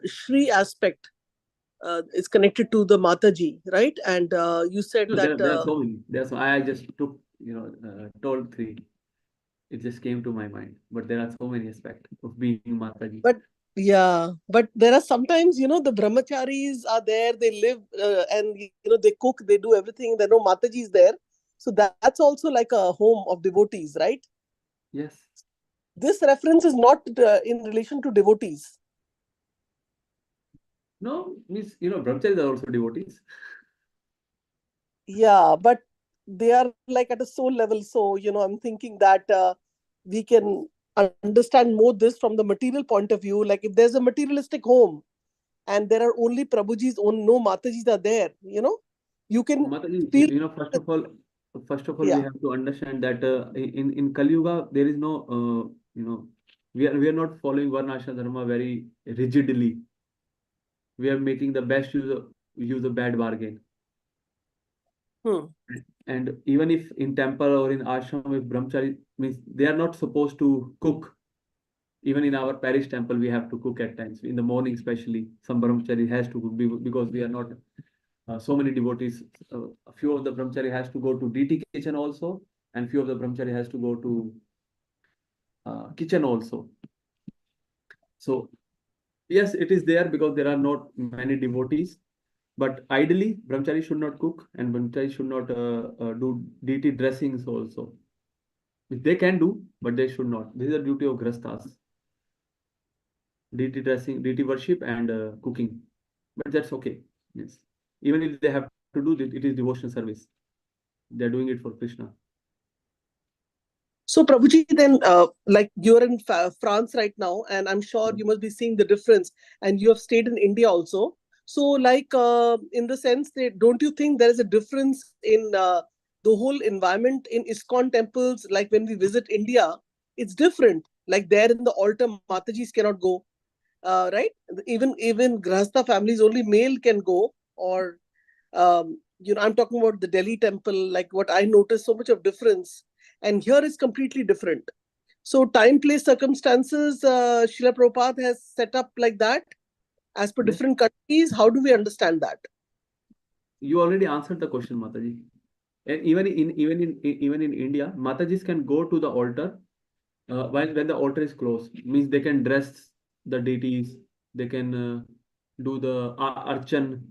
Shri aspect is connected to the Mataji, right? And you said No, that. there are so many. I just took, told three. It just came to my mind. But there are so many aspects of being Mataji. But but there are sometimes, the brahmacharis are there, they live and, they cook, they do everything. There are no Mataji is there. So that's also like a home of devotees, right? Yes. This reference is not in relation to devotees. No, means, brahmacharis are also devotees. Yeah, but they are like at a soul level. So, I'm thinking that we can understand more this from the material point of view. Like if there's a materialistic home and there are only Prabhuji's own, no Matajis are there, you can Mataji, feel. first of all, we Yeah. have to understand that in Kali Yuga there is no, we are not following Varnashram Dharma very rigidly. We are making the best use of bad bargain. And even if in temple or in ashram, if brahmachari means they are not supposed to cook. Even in our parish temple, we have to cook at times. In the morning, especially, some brahmachari has to cook because we are not so many devotees. A few of the brahmachari has to go to DT kitchen also, and few of the brahmachari has to go to kitchen also. So yes, it is there because there are not many devotees. But ideally, brahmachari should not cook and brahmachari should not do DT dressings also. They can do, but they should not. This is the duty of grasthas. DT dressing, DT worship, and cooking. But that's okay. Yes. Even if they have to do it is devotional service. They're doing it for Krishna. So, Prabhuji, then, like you're in France right now, and I'm sure you must be seeing the difference, and you have stayed in India also. So, like, in the sense that, don't you think there is a difference in the whole environment in ISKCON temples? Like when we visit India, it's different. Like there in the altar, Matajis cannot go, right? Even Grahastha families, only male can go, or I'm talking about the Delhi temple. Like what I noticed, so much of difference, and here is completely different. So time, place, circumstances, Srila Prabhupada has set up like that as per Yes. different countries. How do we understand that? You already answered the question, Mataji. And even in India, Matajis can go to the altar when the altar is closed. Means they can dress the deities. They can do the archan.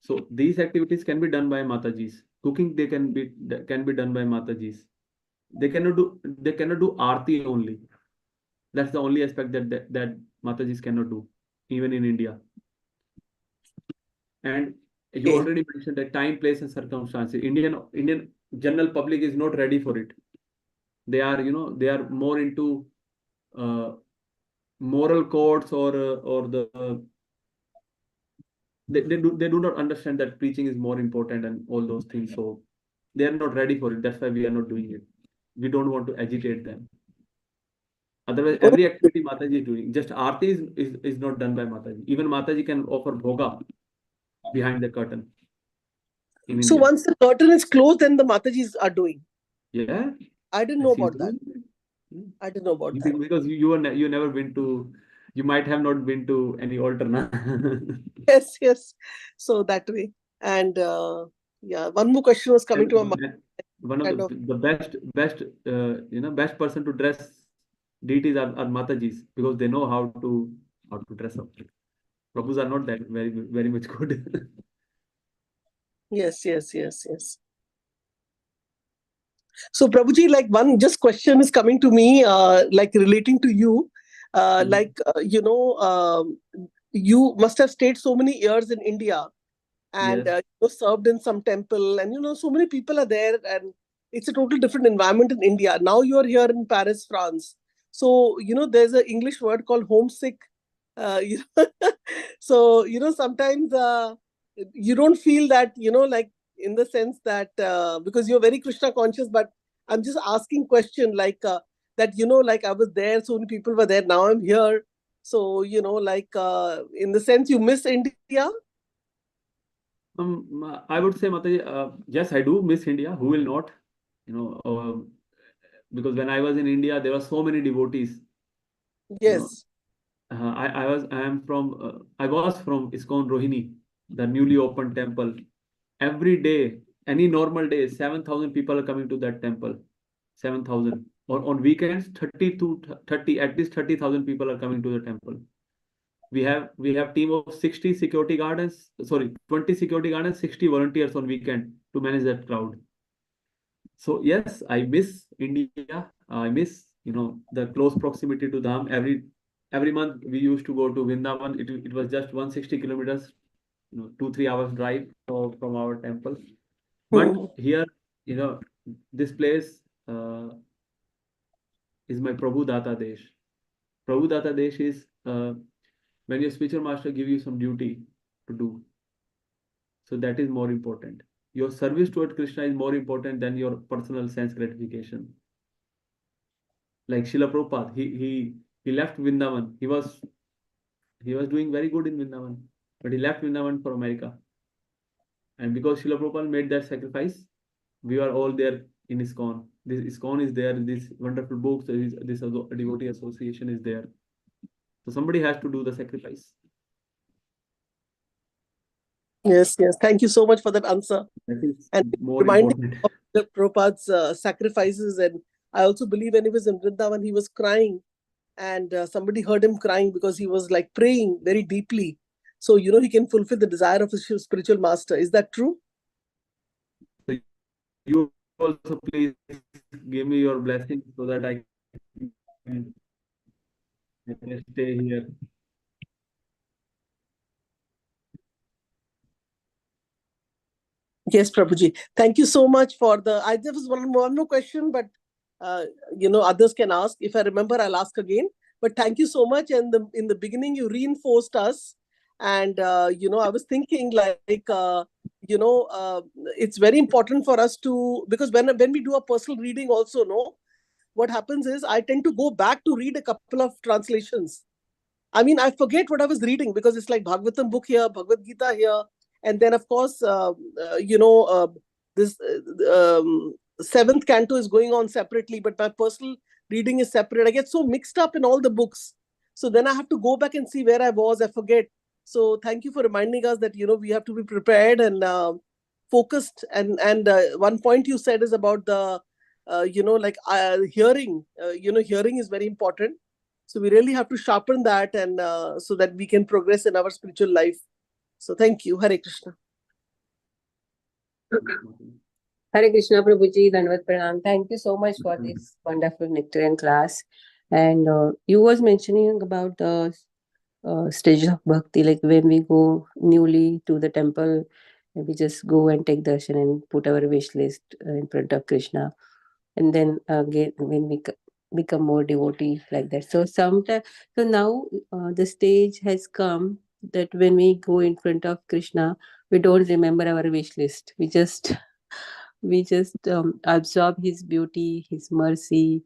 So these activities can be done by Matajis. Cooking can be done by Matajis. They cannot do arti only. That's the only aspect that Matajis cannot do, even in India. And you Okay. already mentioned that time, place, and circumstances. Indian general public is not ready for it. They are more into moral codes or they do not understand that preaching is more important and all those things. So they are not ready for it. That's why we are not doing it. We don't want to agitate them. Otherwise, every activity Mataji is doing. Just Aarti is not done by Mataji. Even Mataji can offer bhoga behind the curtain in So India. once the curtain is closed, then the Matajis are doing. Yeah. I didn't know about that. I didn't know about that. Because you never been to, you might have not been to any altar, na? Yes. So that way. And one more question was coming to my mind. One of the best person to dress deities are Matajis because they know how to dress up. Prabhus are not that very much good. Yes. So, Prabhuji, like one just question is coming to me, like relating to you, you must have stayed so many years in India and Yes. served in some temple, and so many people are there, and it's a total different environment in India. Now you are here in Paris, France. So, there's an English word called homesick. You know, so, sometimes you don't feel that, like in the sense that because you're very Krishna conscious, but I'm just asking question like that, like I was there, so many people were there, now I'm here. So, like in the sense you miss India? I would say, Mataji, yes, I do miss India. Who will not? Because when I was in India, there were so many devotees. Yes. I was from ISKCON Rohini, the newly opened temple. Every day, any normal day, 7,000 people are coming to that temple. 7,000. Or on weekends, 30, at least 30,000 people are coming to the temple. We have team of 60 security guards, 20 security guards and 60 volunteers on weekend to manage that crowd. So yes, I miss India. I miss the close proximity to Dham. Every month we used to go to Vrindavan. It was just 160 kilometers, 2-3 hours drive from our temple. But here, this place is my Prabhu Data Desh. Prabhu Data Desh is when your spiritual master give you some duty to do. So that is more important. Your service toward Krishna is more important than your personal sense gratification. Like Srila Prabhupada, he left Vrindavan. He was doing very good in Vrindavan, but he left Vrindavan for America. And because Srila Prabhupada made that sacrifice, we are all there in ISKCON. This ISKCON is there. This wonderful books. This devotee association is there. So somebody has to do the sacrifice. Yes. Thank you so much for that answer. That is And more reminding important. of the Prabhupada's sacrifices. And I also believe when he was in Vrindavan, he was crying. And somebody heard him crying because he was like praying very deeply. So, he can fulfill the desire of his spiritual master. Is that true? So you also please give me your blessing so that I can stay here. Yes, Prabhuji. Thank you so much for there was one more question, but others can ask. If I remember, I'll ask again. But thank you so much. And in the beginning, you reinforced us. And, I was thinking it's very important for us to, because when we do a personal reading also, what happens is I tend to go back to read a couple of translations. I mean, I forget what I was reading because it's like Bhagvatam book here, Bhagavad Gita here, and then of course, this seventh canto is going on separately, but my personal reading is separate. I get so mixed up in all the books, so then I have to go back and see where I was. I forget. So thank you for reminding us that we have to be prepared and focused. And one point you said is about the hearing. Hearing is very important. So we really have to sharpen that and so that we can progress in our spiritual life. So thank you. Hare Krishna. Hare Krishna, Prabhuji, Dandavat Pranam. Thank you so much for this wonderful nectarian class. And you was mentioning about the stages of bhakti, like when we go newly to the temple, we just go and take darshan and put our wish list in front of Krishna. And then again, when we become more devotee like that. So now the stage has come that when we go in front of Krishna, we don't remember our wish list. We just absorb his beauty, his mercy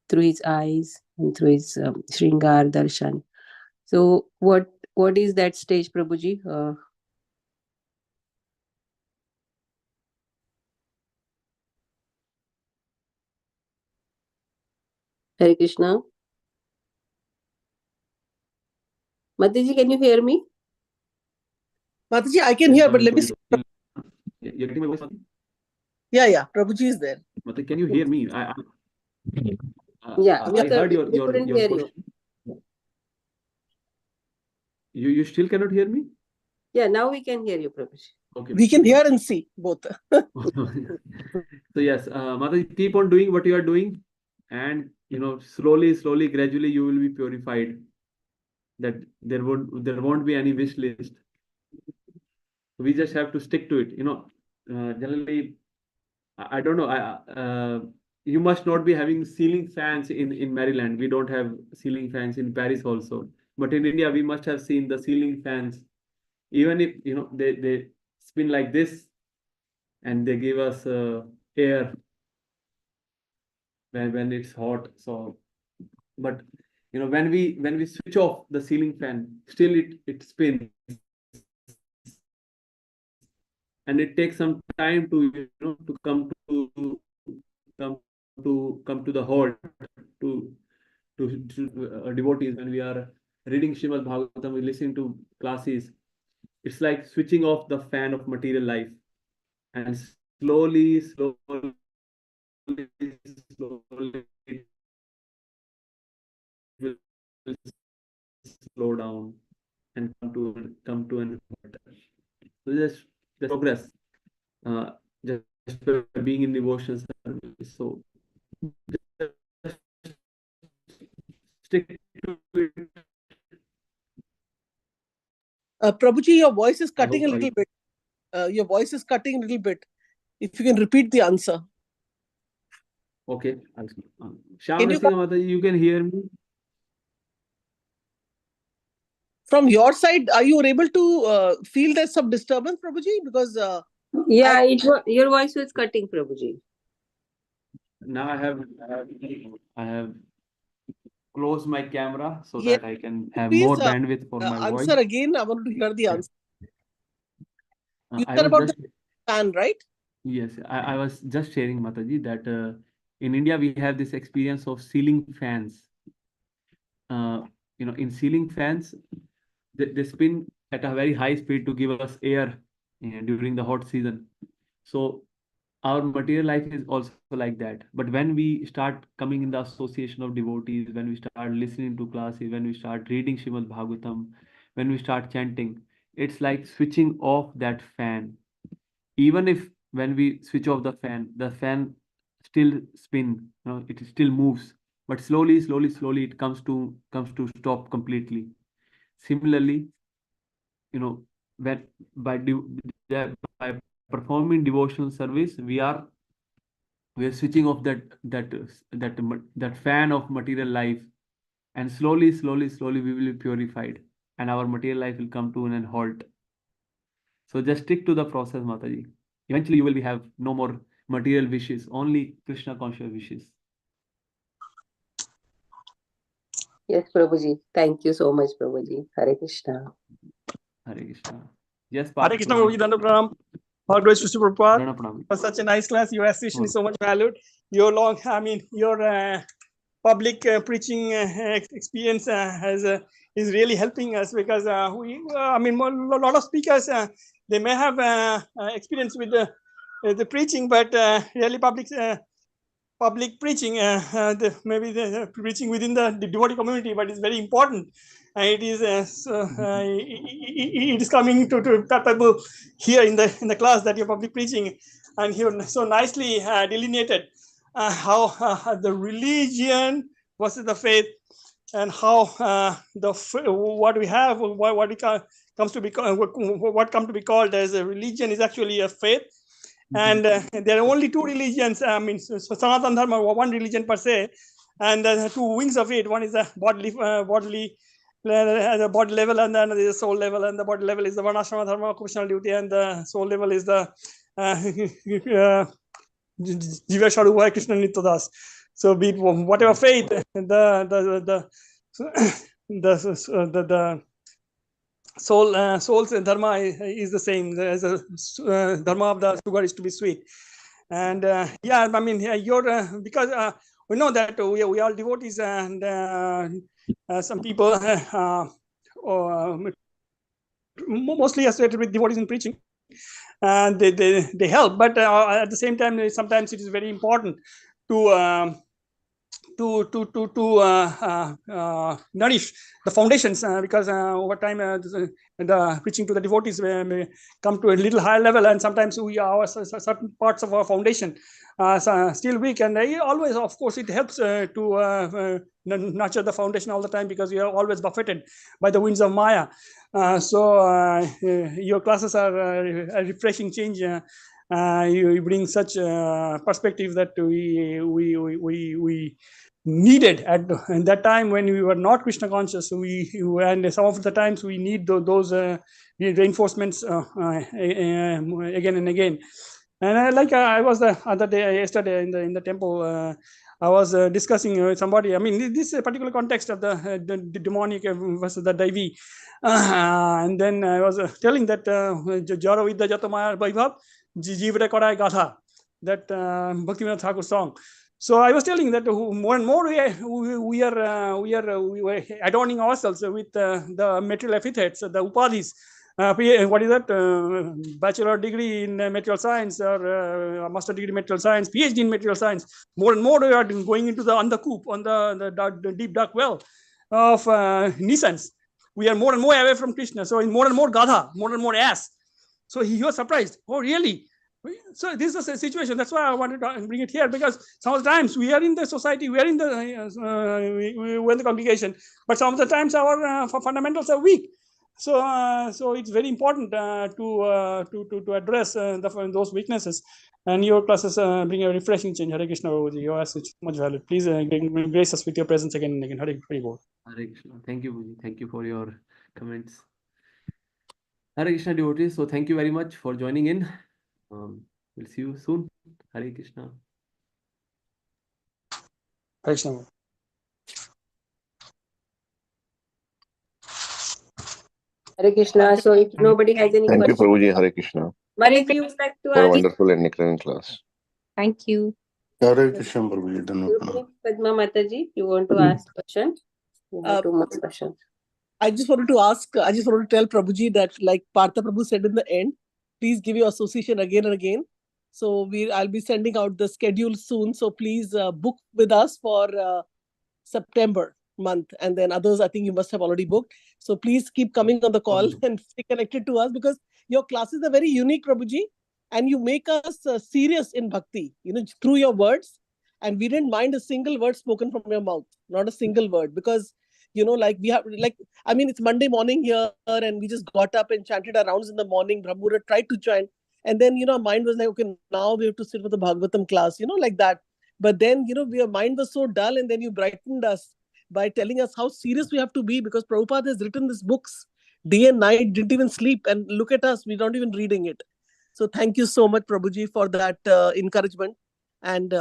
through his eyes and through his Shringar Darshan. So what is that stage, Prabhuji? Hare Krishna. Mataji, can you hear me? Mataji, I can hear, but let me see. You're getting my voice? Yeah. Prabhuji is there. Mataji, can you hear me? I heard your question. You still cannot hear me? Yeah, now we can hear you, Prabhuji. Okay. We can hear and see both. So yes, Mataji, keep on doing what you are doing, and slowly, gradually, you will be purified. That there won't be any wish list. We just have to stick to it. Generally, I don't know. You must not be having ceiling fans in Maryland. We don't have ceiling fans in Paris also. But in India, we must have seen the ceiling fans. Even if they spin like this, and they give us air when it's hot. So, but when we switch off the ceiling fan, still it spins. and it takes some time to to come to the halt to devotees. When we are reading Srimad Bhagavatam, we listening to classes. It's like switching off the fan of material life, and slowly, slowly, slowly, it will slow down and come to an halt. So just progress, uh, just by being in devotion service. So just stick to it. Prabhuji, your voice is I cutting a hope little bit. Your voice is cutting a little bit. If you can repeat the answer. okay. Shyam Can you Rasika Mataji, you can hear me? from your side, are you able to feel there's some disturbance, Prabhuji? Because Yeah, your voice was cutting, Prabhuji. Now I have closed my camera so yes, that I can have please more bandwidth for my voice. answer again. I want to hear the answer. You I said was about just the fan, right? yes, I was just sharing, Mataji, that in India we have this experience of ceiling fans. In ceiling fans, they spin at a very high speed to give us air during the hot season. So our material life is also like that. But when we start coming in the association of devotees, when we start listening to classes, when we start reading Srimad Bhagavatam, when we start chanting, it's like switching off that fan. Even if when we switch off the fan still spin, it still moves, but slowly, slowly, slowly it comes to stop completely. Similarly, when by performing devotional service, we are switching off that fan of material life, and slowly, slowly, slowly we will be purified, and our material life will come to an halt. So just stick to the process, Mataji. Eventually you will have no more material wishes, only Krishna conscious wishes. Yes, Prabhuji. Thank you so much, Prabhuji. Hare Krishna. Hare Krishna. Yes, Hare Parth Krishna, Prabhuji. Prabhuji, Danda Pranam. All glories to Sri Prabhupada. Dana Pranam. For such a nice class, your association is so much valued. Your public preaching experience is really helping us, because a lot of speakers they may have experience with the preaching, but really public preaching, maybe the preaching within the devotee community, but it's very important. It is it is coming to people here in the class that you're public preaching, and you so nicely delineated how the religion versus the faith, and how what we have, what it comes to be what come to be called as a religion is actually a faith. And there are only two religions. Sanatana Dharma, one religion per se, and two wings of it. One is a bodily the body level, and then the soul level. And the body level is the Varnashrama Dharma, occupational duty, and the soul level is the Jiva Sharuva Krishna Nityadas. So be it whatever faith, the soul's dharma is the same as the dharma of the sugar is to be sweet. And you're because we know that we are devotees, and some people mostly associated with devotees in preaching, and they help. But at the same time, sometimes it is very important to nourish the foundations, because over time the preaching to the devotees may come to a little higher level, and sometimes certain parts of our foundation still weak, and always, of course, it helps to nurture the foundation all the time, because we are always buffeted by the winds of Maya. Your classes are a refreshing change. You bring such perspective that we needed at that time when we were not Krishna conscious. And some of the times we need those reinforcements again and again. And I was the other day, yesterday, in the temple. I was discussing with somebody. I mean, this particular context of the demonic versus the Daivi. And then I was telling that Jaro Vidya Jatamaya Vaibhav, Jivre Kodai Gatha, that Bhaktivinoda Thakur song. So I was telling that more and more we are adorning ourselves with the material epithets, the upadhis. What is that? Bachelor degree in material science or master degree in material science, PhD in material science. More and more we are going into the undercoop, on the deep dark well of Nisans. We are more and more away from Krishna. So in more and more Gadha, more and more ass. So he was surprised. Oh, really? So this is a situation. That's why I wanted to bring it here, because sometimes we are in the society, we are in we're in the congregation, but some of the times our fundamentals are weak. So it's very important to address those weaknesses. And your classes bring a refreshing change. Hare Krishna, Babuji. Your message is much valued. Please grace us with your presence again and again. Hare Krishna. Hare Krishna. Thank you, Buji. Thank you for your comments. Hare Krishna devotees. So thank you very much for joining in. We'll see you soon. Hare Krishna. Hare Krishna. Hare Krishna. So if nobody has any Thank you, questions, Prabhuji. Hare Krishna. if you would like to For a ask, wonderful and nectarine class. Thank you. Hare Krishna, Prabhuji. Dhanwad. Padma Mataji, you want to ask question? You have two more questions. I just wanted to tell Prabhuji that, like Partha Prabhu said in the end, please give your association again and again. So I'll be sending out the schedule soon. So please book with us for September month. And then others, I think you must have already booked. So please keep coming on the call and stay connected to us, because your classes are very unique, Prabhuji. And you make us serious in bhakti, through your words. And we didn't mind a single word spoken from your mouth, not a single word, because it's Monday morning here, and we just got up and chanted our rounds in the morning. Brahmura tried to chant, and then our mind was like, okay, now we have to sit for the Bhagvatam class, like that. But then your mind was so dull, and then you brightened us by telling us how serious we have to be, because Prabhupada has written these books day and night, didn't even sleep, and look at us, we're not even reading it. So thank you so much, Prabhuji, for that encouragement and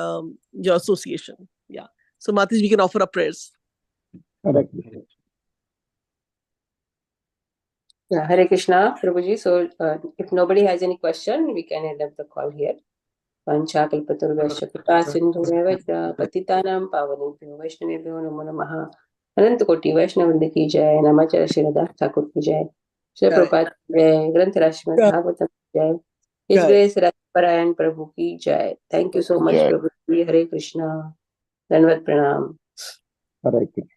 your association. Yeah. So Mataji, we can offer up prayers. Yeah, Hare Krishna, Prabhuji. So if nobody has any question, we can end up the call here. Panchakalpatarvasya Kripa Sindhu Patitanam Pavanebhyo Vaishnavebhyo Namo Namaha. Anant Koti Vaishnavrinda ki jai, Namacharya Sridhar Thakur ki jai, Srila Prabhupada ki jai, Granth Srimad Bhagavatam ki jai, His Grace Radhaparayan Prabhu ki jai. Thank you so much, Jai. Prabhuji. Hare Krishna. Dhanwad Pranam. Hare Krishna.